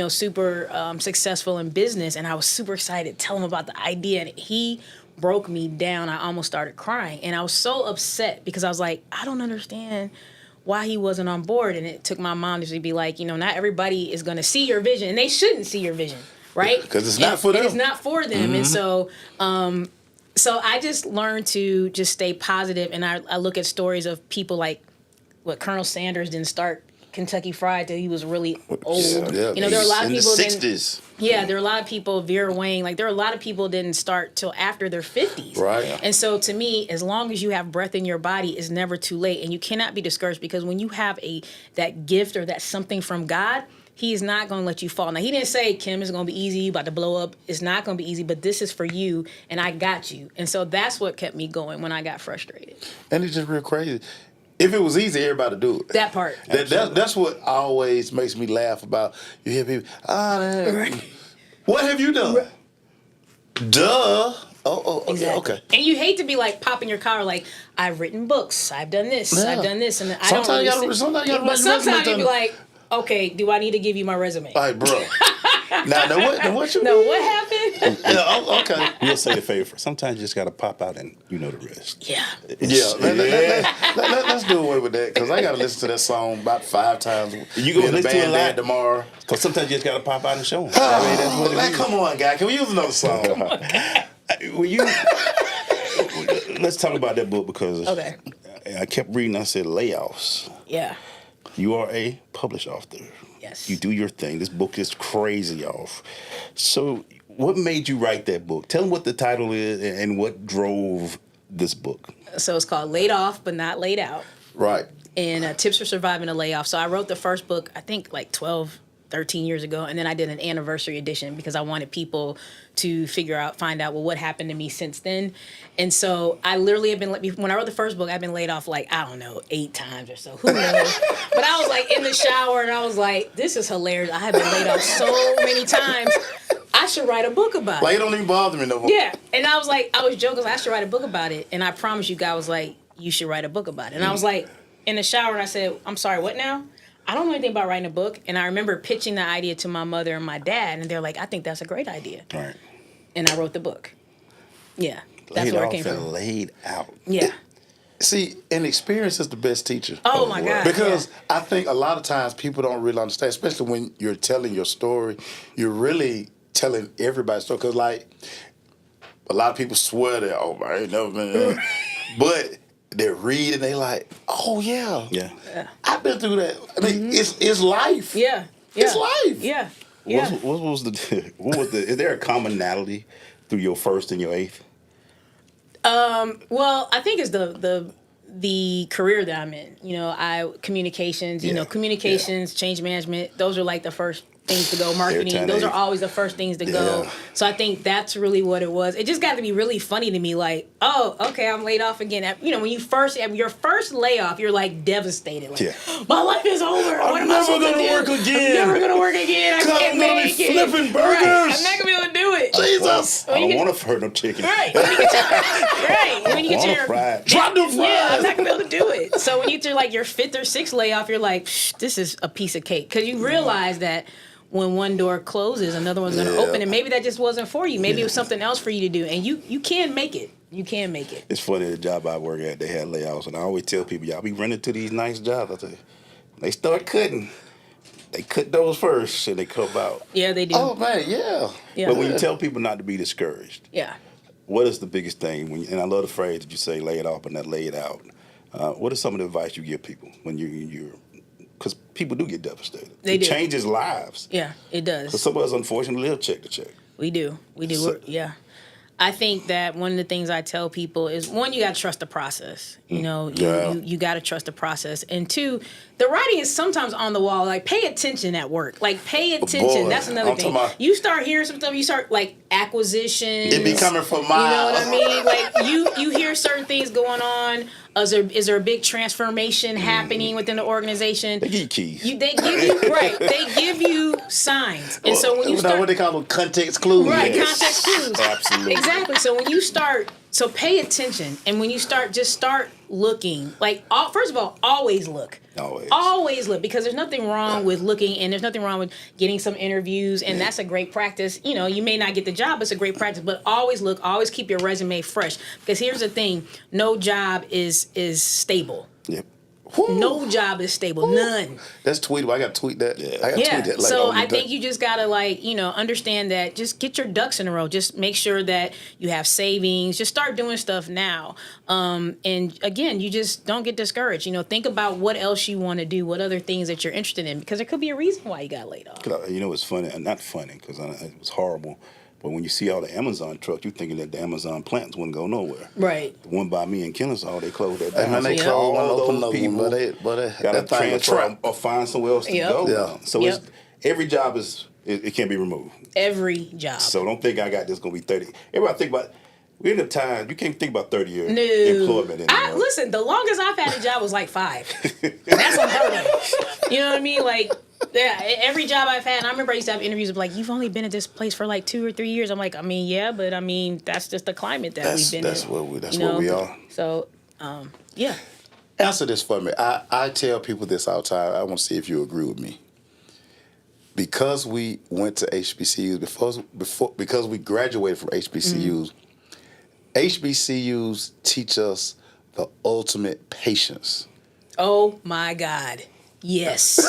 super successful in business, and I was super excited to tell him about the idea, and he broke me down. I almost started crying, and I was so upset because I was like, I don't understand why he wasn't on board. And it took my mom to be like, not everybody is going to see your vision, and they shouldn't see your vision, right? Because it's not for them. It's not for them. And so I just learned to just stay positive, and I look at stories of people like what Colonel Sanders didn't start Kentucky Fried till he was really old. Yeah, there are a lot of in people the that 60s. Yeah, there are a lot of people, Vera Wang, like there are a lot of people didn't start till after their 50s. Right. And so to me, as long as you have breath in your body, it's never too late. And you cannot be discouraged, because when you have that gift or that something from God, he is not going to let you fall. Now, he didn't say, Kim, it's going to be easy, you about to blow up. It's not going to be easy, but this is for you, and I got you. And so that's what kept me going when I got frustrated. And it's just real crazy. If it was easy, everybody do it. That part. That's what always makes me laugh about. You hear people, Right. What have you done? Right. Duh. Oh, Exactly. okay. And you hate to be like popping your car, like, I've written books, I've done this, Yeah. I've done this, and I Sometimes don't you really gotta- sit- sometimes you gotta But write your resume sometimes you be down. like, okay, do I need to give you my resume? Like, bro. now what you No, mean? what happened? Yeah, okay. We'll say the favor. Sometimes you just got to pop out and you know the rest. Yeah. Yeah, let's do away with that, because I got to listen to that song about 5 times. You gonna listen to it a lot? Band tomorrow. Because sometimes you just got to pop out and show them. That's what it is. Come on, guy. Can we use another song? Let's talk about that book, because Okay. I kept reading. I said layoffs. Yeah. You are a published author. Yes. You do your thing. This book is crazy off. So what made you write that book? Tell them what the title is and what drove this book. So it's called Laid Off But Not Laid Out, Right. and Tips for Surviving a Layoff. So I wrote the first book, I think like 12, 13 years ago, and then I did an anniversary edition because I wanted people to find out, well, what happened to me since then. And so I literally have been, when I wrote the first book, I've been laid off 8 times or so. Who knows? But I was in the shower, and I was like, this is hilarious. I have been laid off so many times. I should write a book about it. It don't even bother me no more. Yeah. And I was joking, I should write a book about it. And I promise you, God was like, you should write a book about it. And I was in the shower, and I said, I'm sorry, what now? I don't know anything about writing a book. And I remember pitching the idea to my mother and my dad, and they're like, I think that's a great idea. Right. And I wrote the book. Yeah. That's where it came from. Laid out. Yeah. See, and experience is the best teacher. Oh my God. Because I think a lot of times people don't really understand, especially when you're telling your story, you're really telling everybody's story. Because, a lot of people swear that, oh, I ain't never been. But they read and they like, oh, yeah. Yeah. I've been through that. I mean, it's life. Yeah. It's life. Yeah. What was the? Is there a commonality through your first and your eighth? Well, I think it's the career that I'm in. Communications, communications, change management, those are the first things to go. Marketing, those are always the first things to go. So I think that's really what it was. It just got to be really funny to me, oh, okay, I'm laid off again. When you first have your first layoff, you're devastated. My life is over. I'm never going to work again. I'm never going to work again. I can't make it. Flipping burgers. Right. I'm not going to be able to do it. Jesus. I don't want to hurt no chicken. Right. When you get your drop them fries. Yeah, I'm not gonna be able to do it. So when you do your 5th or 6th layoff, you're like, this is a piece of cake, because you realize that when one door closes, another one's gonna open, and maybe that just wasn't for you. Maybe it was something else for you to do, and you can make it. You can make it. It's funny, the job I work at, they had layoffs, and I always tell people, y'all be running to these nice jobs. I say, they start cutting. They cut those first, and they come out. Yeah, they do. Oh man, yeah. Yeah. But when you tell people not to be discouraged, Yeah. what is the biggest thing? And I love the phrase that you say, lay it off but not lay it out. What is some of the advice you give people when you're because people do get devastated. They do. It changes lives. Yeah, it does. Because some of us, unfortunately, live check to check. We do. So- Yeah. I think that one of the things I tell people is, one, you got to trust the process. You know, you got to trust the process. And two, the writing is sometimes on the wall. Like, pay attention at work. Like, pay attention. Boy, That's another I'm thing. talking about- You start hearing some stuff. You start, like, acquisitions. It be coming from You know miles. what I mean? Like, you hear certain things going on. Is there a big transformation happening within the organization? They give you keys. They give you right. They give you signs, and so when you start, what they call them, context clues. right, Yes. context clues, Absolutely. exactly. So when you start, so pay attention, and when you start, just start looking. Like, first of all, always look. Always look, because there's nothing wrong with looking, and there's nothing wrong with getting some interviews, and that's a great practice. You know, you may not get the job, but it's a great practice. But always look, always keep your resume fresh, because here's the thing: no job is stable. Yep. No job is stable. None. That's tweetable. I got to tweet that. I got to tweet Yeah. that. Like, So on I the think duck. you just gotta, like, you know, understand that. Just get your ducks in a row. Just make sure that you have savings. Just start doing stuff now. And again, you just don't get discouraged. You know, think about what else you want to do. What other things that you're interested in, because there could be a reason why you got laid off. You know, it's funny, not funny, because it was horrible. But when you see all the Amazon trucks, you're thinking that the Amazon plants wouldn't go nowhere. Right. The one by me in Kennesaw, they closed that And down. then they So closed one, all open those another people one, but got to that thing was transfer trapped. or find somewhere else to Yep. go. Yeah. So Yep. every job it can't be removed. Every job. So don't think I got this going to be 30. Everybody think about, we're in a time, you can't think about 30 years No. employment anymore. Listen, the longest I've had a job was like 5. That's unheard of. You know what I mean? Like, yeah, every job I've had, and I remember I used to have interviews of like, you've only been at this place for like 2 or 3 years. I'm like, I mean, yeah, but I mean, that's just the climate that we've been That's in. where we are. So, yeah. Answer this for me. I tell people this all the time. I want to see if you agree with me. Because we went to HBCUs, because we graduated from HBCUs, HBCUs teach us the ultimate patience. Oh my God. Yes.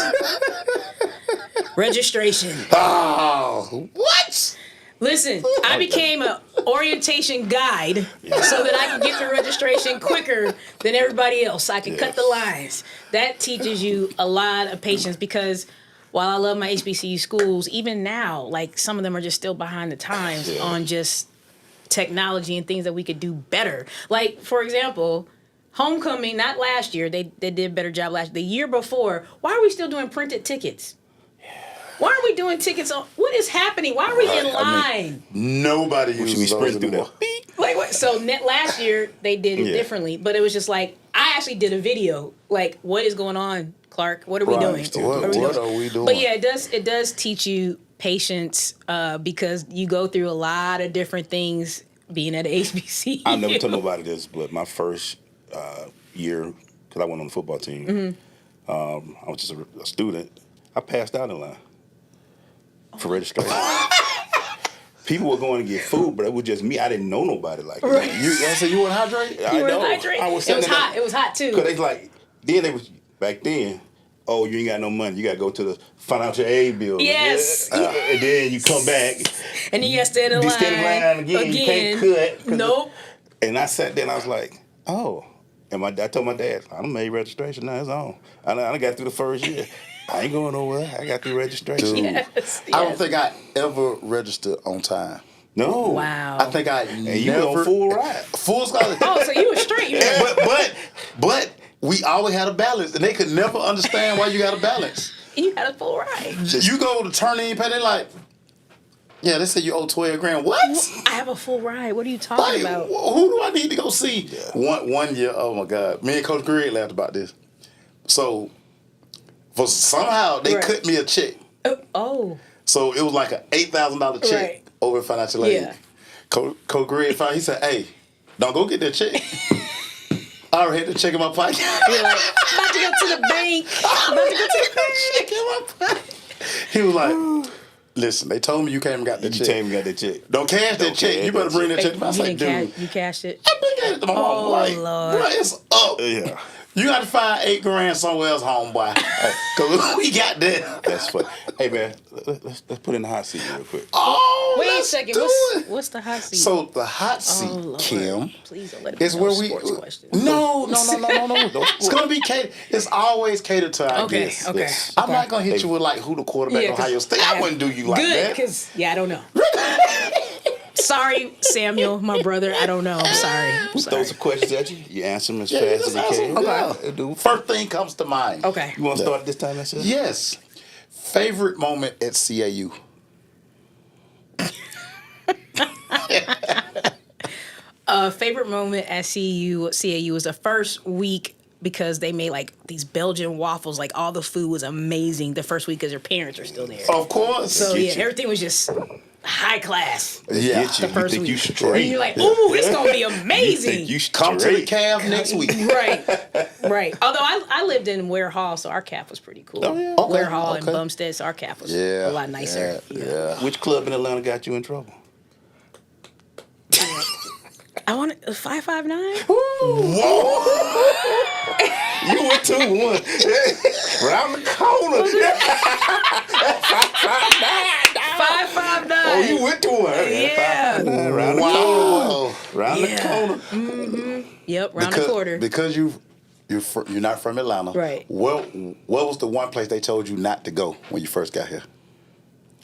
Registration. Oh, what? Listen, I became an orientation guide so that I could get through registration quicker than everybody else. I could cut the lines. That teaches you a lot of patience, because while I love my HBCU schools, even now, like, some of them are just still behind the times on just technology and things that we could do better. Like, for example, homecoming, not last year, they did a better job last year. The year before, why are we still doing printed tickets? Why are we doing tickets on? What is happening? Why are we in line? Nobody Should we uses those sprint through anymore. that? Like, what? So last year they did it differently, but it was just like, I actually did a video. Like, what is going on, Clark? What are we doing? What are we doing? But yeah, it does teach you patience, because you go through a lot of different things being at a HBCU. I never told nobody this, but my first year, because I went on the football team, I was just a student. I passed out in line for registration. People were going to get food, but it was just me. I didn't know nobody like that. Right. You weren't hydrated? I know. Hydrate. I was It was sitting there hot. It was hot too. Because they like, then they was, back then, oh, you ain't got no money. You got to go to the financial aid building. Yes. And then you come back. And you got to stand in You line. stand in line again. You can't cut. Nope. And I sat there and I was like, oh. And I told my dad, I done made registration. Now it's on. I got through the first year. I ain't going nowhere. I got through registration. Dude. Yes. I don't think I ever registered on time. No. Wow. I think I And never... you on full ride. Full scholarship. Oh, so you were straight. You were, But we always had a balance, and they could never understand why you got a balance. you had a full ride. You go to turn in, pay, they like, yeah, they say you owe 12 grand. What? I have a full ride. What are you talking Like, about? who do I need to go see? One year, oh my God, me and Coach Greg laughed about this. So, for somehow they Right. cut me a check. Oh. So it was like an $8,000 check Right. over in financial aid. Yeah. Coach Greg found, he said, hey, don't go get that check. I already had the check in my pocket. You're like, about to go to the bank. About to go to the bank. Check in my pocket. He was like, Listen, they told me you came and got that check. You came and got that check. Don't cash that check. You better bring that check. I was like, dude. You cashed it? I been it to my mom. Like, Lord. bro, it's up. Yeah. You got to find $8,000 somewhere else, homeboy. Cause we got that. That's funny. Hey man, let's put in the hot seat real quick. Oh, Wait a let's second. do it. What's the hot seat? So the hot seat, Lord. Kim, Please don't let it is be where no we. sports question. No. It's gonna be catered. It's always catered to our Okay, guests. okay. Yes. I'm not gonna hit you with like who the quarterback Yeah, of 'cause Ohio State. I wouldn't do you like Good, that. because I don't know. Sorry, Samuel, my brother. I don't know. I'm sorry. We throw some questions at you. You answer them as fast as you can. Okay. First thing comes to mind. Okay. You want to start this time, Ansel? Yes. Favorite moment at CAU. Favorite moment at CAU was the first week because they made like these Belgian waffles. Like all the food was amazing. The first week because your parents are still there. Of course. So Get yeah, you. everything was just high class. Yeah. Get you. The first You think week. you straight. And you're like, ooh, it's gonna be You amazing. think you Come to the straight. calf next week. Right. Although I lived in Ware Hall, so our calf was pretty cool. Oh, yeah. Okay, Ware Hall and okay. Bumstead, so our calf was Yeah. a lot nicer. Yeah. Which club in Atlanta got you in trouble? I want 559. Whoa. You went 2-1. Round the corner. 559. Oh, you went to one. Yeah. Round the corner. Wow. Round the corner. Yep, round the quarter. Because you're not from Atlanta. Right. What was the one place they told you not to go when you first got here?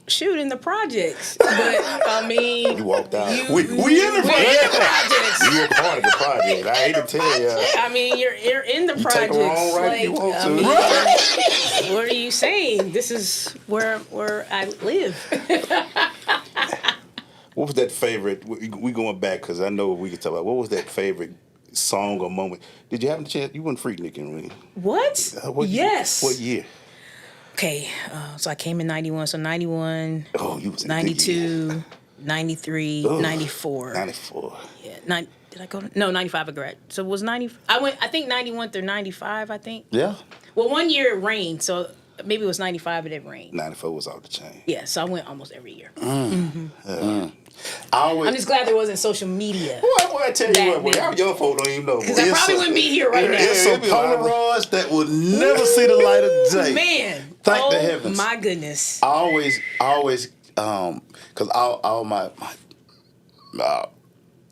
Shoot in the projects, but I mean, You walked out. We in the projects. You're a part of the project. I hate to tell you. I mean, you're in the You projects. take a wrong right if you want I to. mean, what are you saying? This is where I live. What was that favorite? We going back because I know we could talk about. What was that favorite song or moment? Did you have a chance? You weren't Freaknicking, really. What? Yes. What year? Okay, so I came in 91, so 91, Oh, you was in the big year. 92, 93, Ugh, 94. 94. Yeah, did I go? No, 95 I graduated. So it was 90. I think 91 through 95, I think. Yeah. Well, one year it rained, so maybe it was 95 and it rained. 94 was off the chain. Yeah, so I went almost every year. I'm just glad there wasn't social media. Boy, I tell you what, y'all young folk don't even know. Because I probably wouldn't be here right now. It's some Polaroids that will never see the light of day. Man. Thank the heavens. My goodness. I always, because all my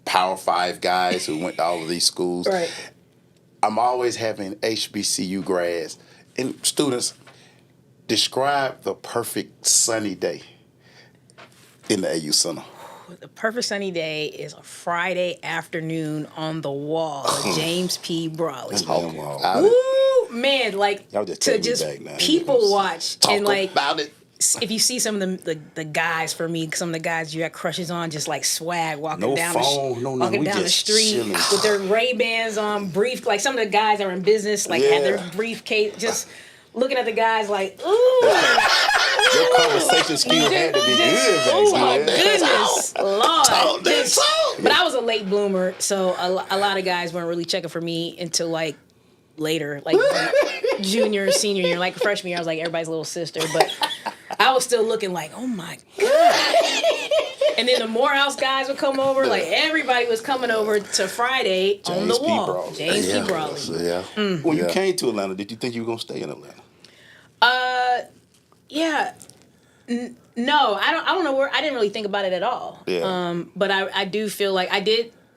Power 5 guys who went to all of these schools, Right. I'm always having HBCU grads and students describe the perfect sunny day in the AU Center. The perfect sunny day is a Friday afternoon on the wall at James P. Brawley. Woo, man, like Y'all just to take me just back now. people watch Talk and like about it. if you see some of the guys, for me, some of the guys you had crushes on, just like swag walking No down phone, no nothing. walking We down the just street chilling. with their Ray-Bans on, brief. Like some of the guys that are in business, like had their Yeah. briefcase, just looking at the guys like, ooh. Your conversation skill had to be good back Oh my then. goodness, Lord! Talk that Just- talk. But I was a late bloomer, so a lot of guys weren't really checking for me until like later, like junior, senior year, like freshman year. I was like everybody's little sister, but I was still looking like, oh my god. And then the Morehouse guys would come over, like everybody was coming over to Friday on the James P. wall. Brawley. James P. Yeah. Brawley. Yeah. When you Yeah. came to Atlanta, did you think you were gonna stay in Atlanta? Yeah. No, I don't know where. I didn't really think about it at all. Yeah. But I do feel like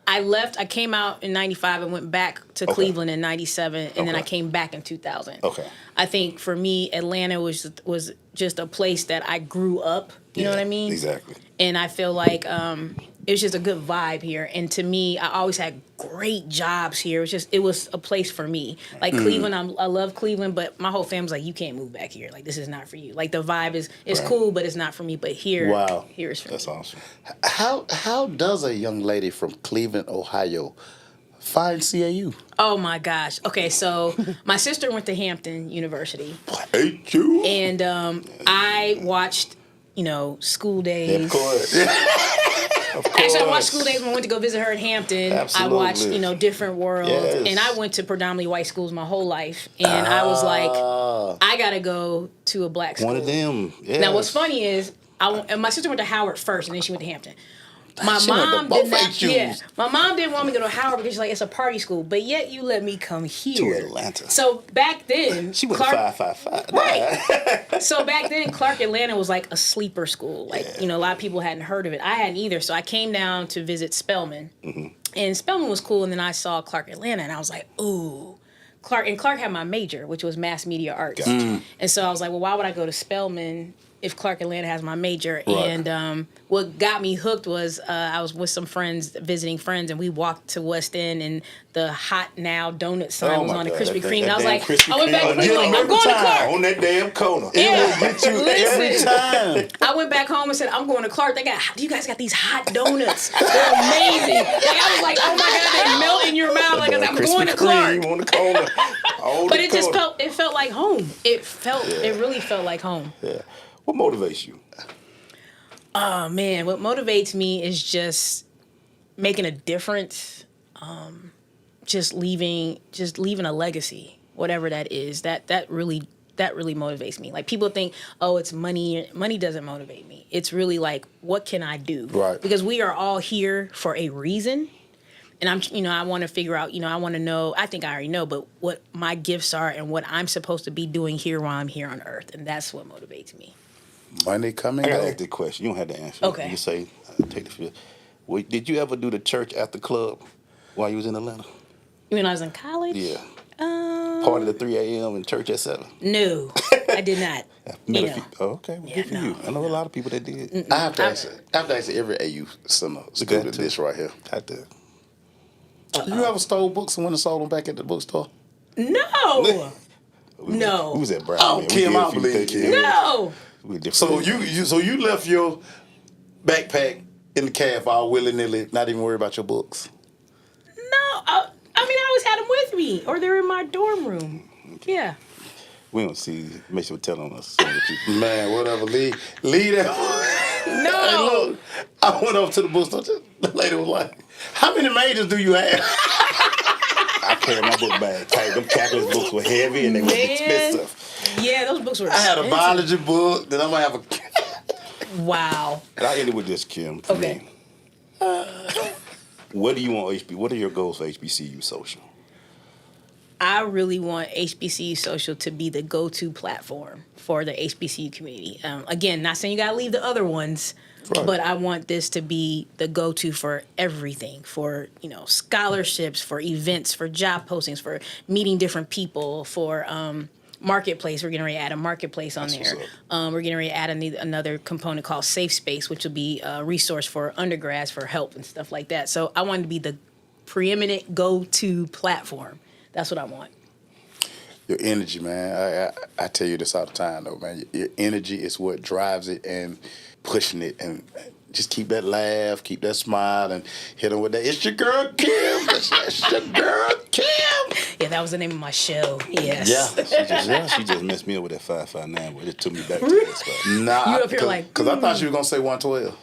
I left. I came out in '95 and went back to Cleveland in '97, and then I Okay. came back in 2000. Okay. I think for me, Atlanta was just a place that I grew up. You know what I mean? Exactly. And I feel like it was just a good vibe here. And to me, I always had great jobs here. It was a place for me. Like Cleveland, I love Cleveland, but my whole family's like, you can't move back here. Like this is not for you. Like the vibe is Right. cool, but it's not for me. But here, Wow. here is for That's me. awesome. How does a young lady from Cleveland, Ohio, find CAU? Oh my gosh. Okay, so my sister went to Hampton University, Hate you. and I watched, School Days. Of course. Of course. Actually, I watched School Days when I went to go visit her at Hampton. Absolutely. I watched, Different World. Yes. And I went to predominantly white schools my whole life. And I was like, I got to go to a black school. One of them. Yes. Now, what's funny is And my sister went to Howard first, and then she went to Hampton. My She went to mom both did not. HUs. Yeah, my mom didn't want me to go to Howard because she's like, it's a party school. But yet you let me come here To Atlanta. So back then, She went to 555. Right. So back then, Clark Atlanta was like a sleeper school. Like, a lot of people hadn't heard of it. I hadn't either. So I came down to visit Spelman. Mm-hmm. And Spelman was cool. And then I saw Clark Atlanta and I was like, ooh. Clark had my major, which was mass media arts. Gotcha. And so I was like, well, why would I go to Spelman if Clark Atlanta has my major? Right. And what got me hooked was I was with some friends, visiting friends, and we walked to West End, and the Hot Now donut sign was on the Krispy Kreme. And I was like, I went back, I'm going to Clark. On that damn corner. Yeah. It will get you every time. I went back home and said, I'm going to Clark. You guys got these hot donuts. They're amazing. Like, I was like, oh my God, they melt in your mouth. Like, I'm going to Clark. On the corner. But it just felt like home. It really felt like home. Yeah. What motivates you? Oh man, what motivates me is just making a difference. Just leaving a legacy, whatever that is. That really motivates me. Like, people think, oh, it's money. Money doesn't motivate me. It's really like, what can I do? Right. Because we are all here for a reason. And I want to figure out, I want to know, I think I already know, but what my gifts are and what I'm supposed to be doing here while I'm here on earth. And that's what motivates me. Money coming. I got to ask that question. You don't have to answer. Okay. You say, take the field. Well, did you ever do the church after club while you was in Atlanta? You mean I was in college? Yeah. Party at 3 a.m. and church at 7? No, I did not. Okay, well, good for you. I know a lot of people that did. I have to answer every AU student this right here. I did. You ever stole books and went and sold them back at the bookstore? No. No. Who was at Brown? Oh, Kim, I don't believe Kim. No. So you left your backpack in the cab all willy-nilly, not even worried about your books? No. I always had them with me, or they're in my dorm room. Yeah. We don't see. Make sure telling us. Man, whatever. Leave that. No. Hey, look, I went up to the bookstore. The lady was like, "How many majors do you have?" I carry my book bag. Them calculus books were heavy and they were expensive. Yeah, those books were I had expensive. a biology book. Then I'm gonna have a. Wow. And I ended with this, Kim. For me. What do you want HB? What are your goals for HBCU Social? I really want HBCU Social to be the go-to platform for the HBCU community. Again, not saying you gotta leave the other ones, right, but I want this to be the go-to for everything, for scholarships, for events, for job postings, for meeting different people, for marketplace. We're getting ready to add a marketplace on there. We're getting ready to add another component called Safe Space, which will be a resource for undergrads for help and stuff like that. So I want to be the preeminent go-to platform. That's what I want. Your energy, man. I tell you this all the time, though, man. Your energy is what drives it and pushing it. And just keep that laugh, keep that smile, and hit them with that, "It's your girl, Kim." It's your girl, Kim. Yeah, that was the name of my show. Yes. Yeah. She just messed me up with that 559, but it took me back to that spot. Nah. You up here like, because I thought you were going to say 112.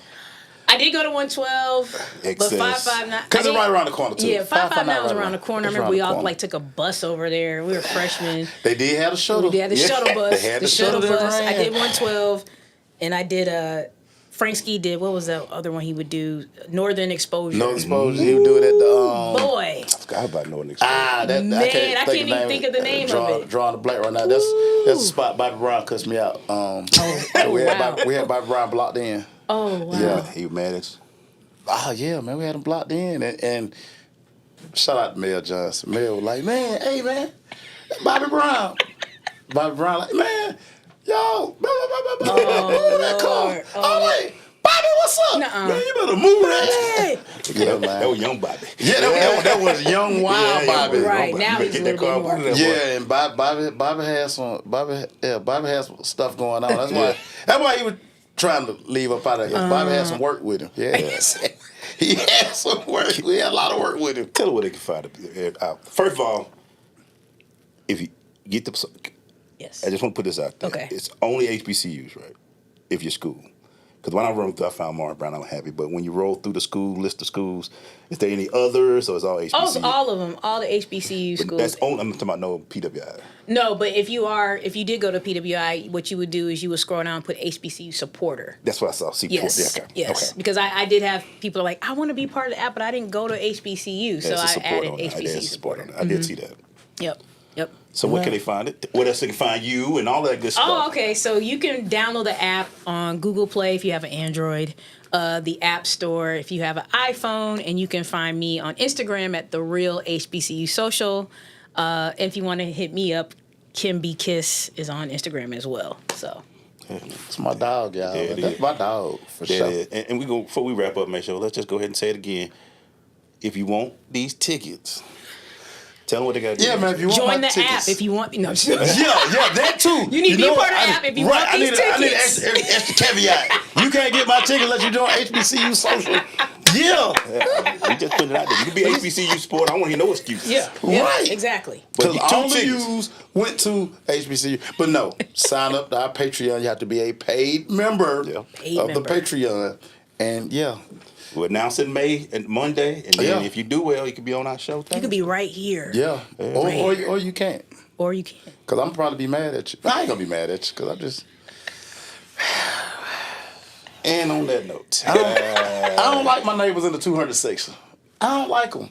I did go to 112, but 559. Because it's right around the corner, too. Yeah, 559 was around the corner. I remember we all corner. took a bus over there. We were freshmen. They did have a shuttle. We had the shuttle bus. They had the shuttle that bus. ran. I did 112, and I did Frank Ski did, what was the other one he would do? Northern Exposure. Northern Exposure. He would do it at the... Boy. I forgot about Northern Exposure. I can't even think of the name of it. Drawing the black right now. That's a spot Bobby Brown cussed me out. We had Bobby Brown blocked in. Oh, wow. Yeah. He was mad at you? Oh, yeah, man. We had him blocked in. And shout out to Mel Johnson. Mel was like, "Man, hey, man, Bobby Brown." Bobby Brown like, "Man, yo, blah, blah, blah, blah, blah. Lord. Oh, wait. Bobby, what's up? Nuh-uh. Man, you better move that." Yeah, that was young Bobby. Yeah, that was young, wild Bobby. Right, now he's a little bit more. Yeah, and Bobby has some stuff going on. That's why he was trying to leave up out of here. Bobby had some work with him. Yeah. He had some work. We had a lot of work with him. Tell her where they can find it out. First of all, if you get the... Yes. I just want to put this out there. Okay. It's only HBCUs, right? If your school. Because when I rolled through, I found Morris Brown. I'm happy. But when you roll through the school list of schools, is there any others, or is all HBCU? Oh, it's all of them, all the HBCU but schools. That's only, I'm talking about no PWI. No, but if you did go to PWI, what you would do is you would scroll down and put HBCU supporter. That's what I saw. Yes, Yeah, okay. yes. Okay. Because I did have people like, I want to be part of the app, but I didn't go to HBCU, so I added HBCU supporter. I did see that. Yep. So what can they find it? What else they can find you and all that good stuff? Oh, okay. So you can download the app on Google Play if you have an Android, the App Store if you have an iPhone, and you can find me on Instagram at The Real HBCU Social. If you want to hit me up, Kim B Kiss is on Instagram as well. So it's my dog, y'all. Yeah, That's my dog for sure. And we go before we wrap up, make sure let's just go ahead and say it again. If you want these tickets, tell them what they got to do. Yeah, man, if you want join my the tickets. app if you want. No, Yeah, that too. You need to be a part of the app if you want these tickets. I need extra caveat. You can't get my ticket unless you join HBCU Social. Yeah. We just putting it out there. You can be HBCU support. I don't want to hear no excuses. Yeah, Right. Exactly. Because But all the tickets. U's went to HBCU. But no, sign up to our Patreon. You have to be a paid member Yeah. the Patreon. And yeah. We'll announce it May and Monday, and then if you do well, you can be on our show. You could be right here. Yeah. Or you can't. Or you can. Because I'm probably be mad at you. I ain't going to be mad at you because I just... And on that note, I don't like my neighbors in the 200 section. I don't like them.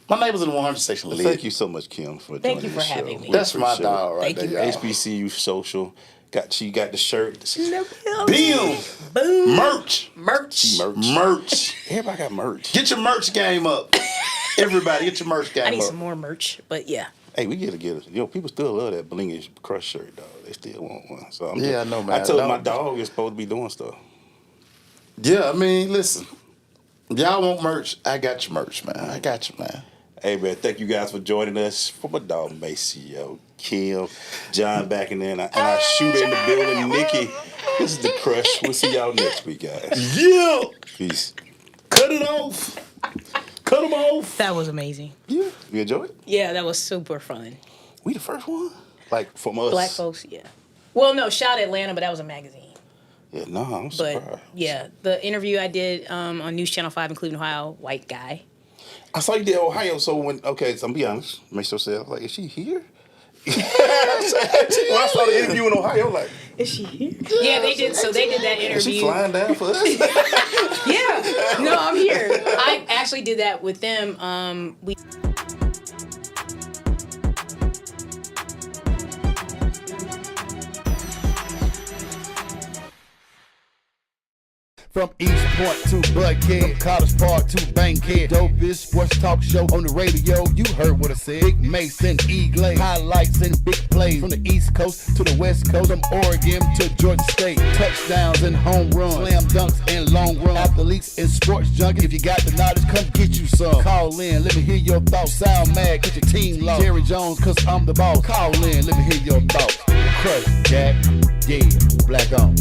My neighbors in the 100 section. thank you so much, Kim, for Thank joining you for the show. having me. We That's my appreciate dog it. right Thank there, you. y'all. HBCU Social. She got the shirt. Boom. Boom. Merch. Merch. Everybody got merch. Get your merch game up. Everybody, get your merch game up. I need some more merch, but yeah. Hey, we gotta get it. People still love that blingish crush shirt, dog. They still want one. So I'm Yeah, I know, man. I told my dog is supposed to be doing stuff. Yeah, I mean, listen. Y'all want merch? I got your merch, man. I got you, man. Hey, man, thank you guys for joining us. For my dog Macy, Kim, John back in there, and our shooter in the building, Nikki. This is the Crush. We'll see y'all next week, guys. Yeah. Peace. Cut it off. Cut them off. That was amazing. Yeah. You enjoy it? Yeah, that was super fun. We the first one? Like, from us? Black folks, yeah. Well, no, Shout Atlanta, but that was a magazine. Yeah, no, I'm But surprised. yeah, the interview I did on News Channel 5 in Cleveland, Ohio, white guy. I saw you did Ohio, so so I'm gonna be honest, make sure say, I was like, is she here? When I saw the interview in Ohio, like, Is she here? Yeah, they did. So they did that is she interview. flying down for us? Yeah. No, I'm here. I actually did that with them. We. From East Point to Buckhead, College Park to Bankhead, dopest sports talk show on the radio. You heard what I said. Big Mason, Eagle, highlights and big plays from the East Coast to the West Coast, from Oregon to Georgia State. Touchdowns and home runs, slam dunks and long runs. Athletes and sports junkies. If you got the knowledge, come get you some. Call in, let me hear your thoughts. Sound mad, get your team lost. Jerry Jones, cause I'm the boss. Call in, let me hear your thoughts. Crush, Jack, yeah, black on.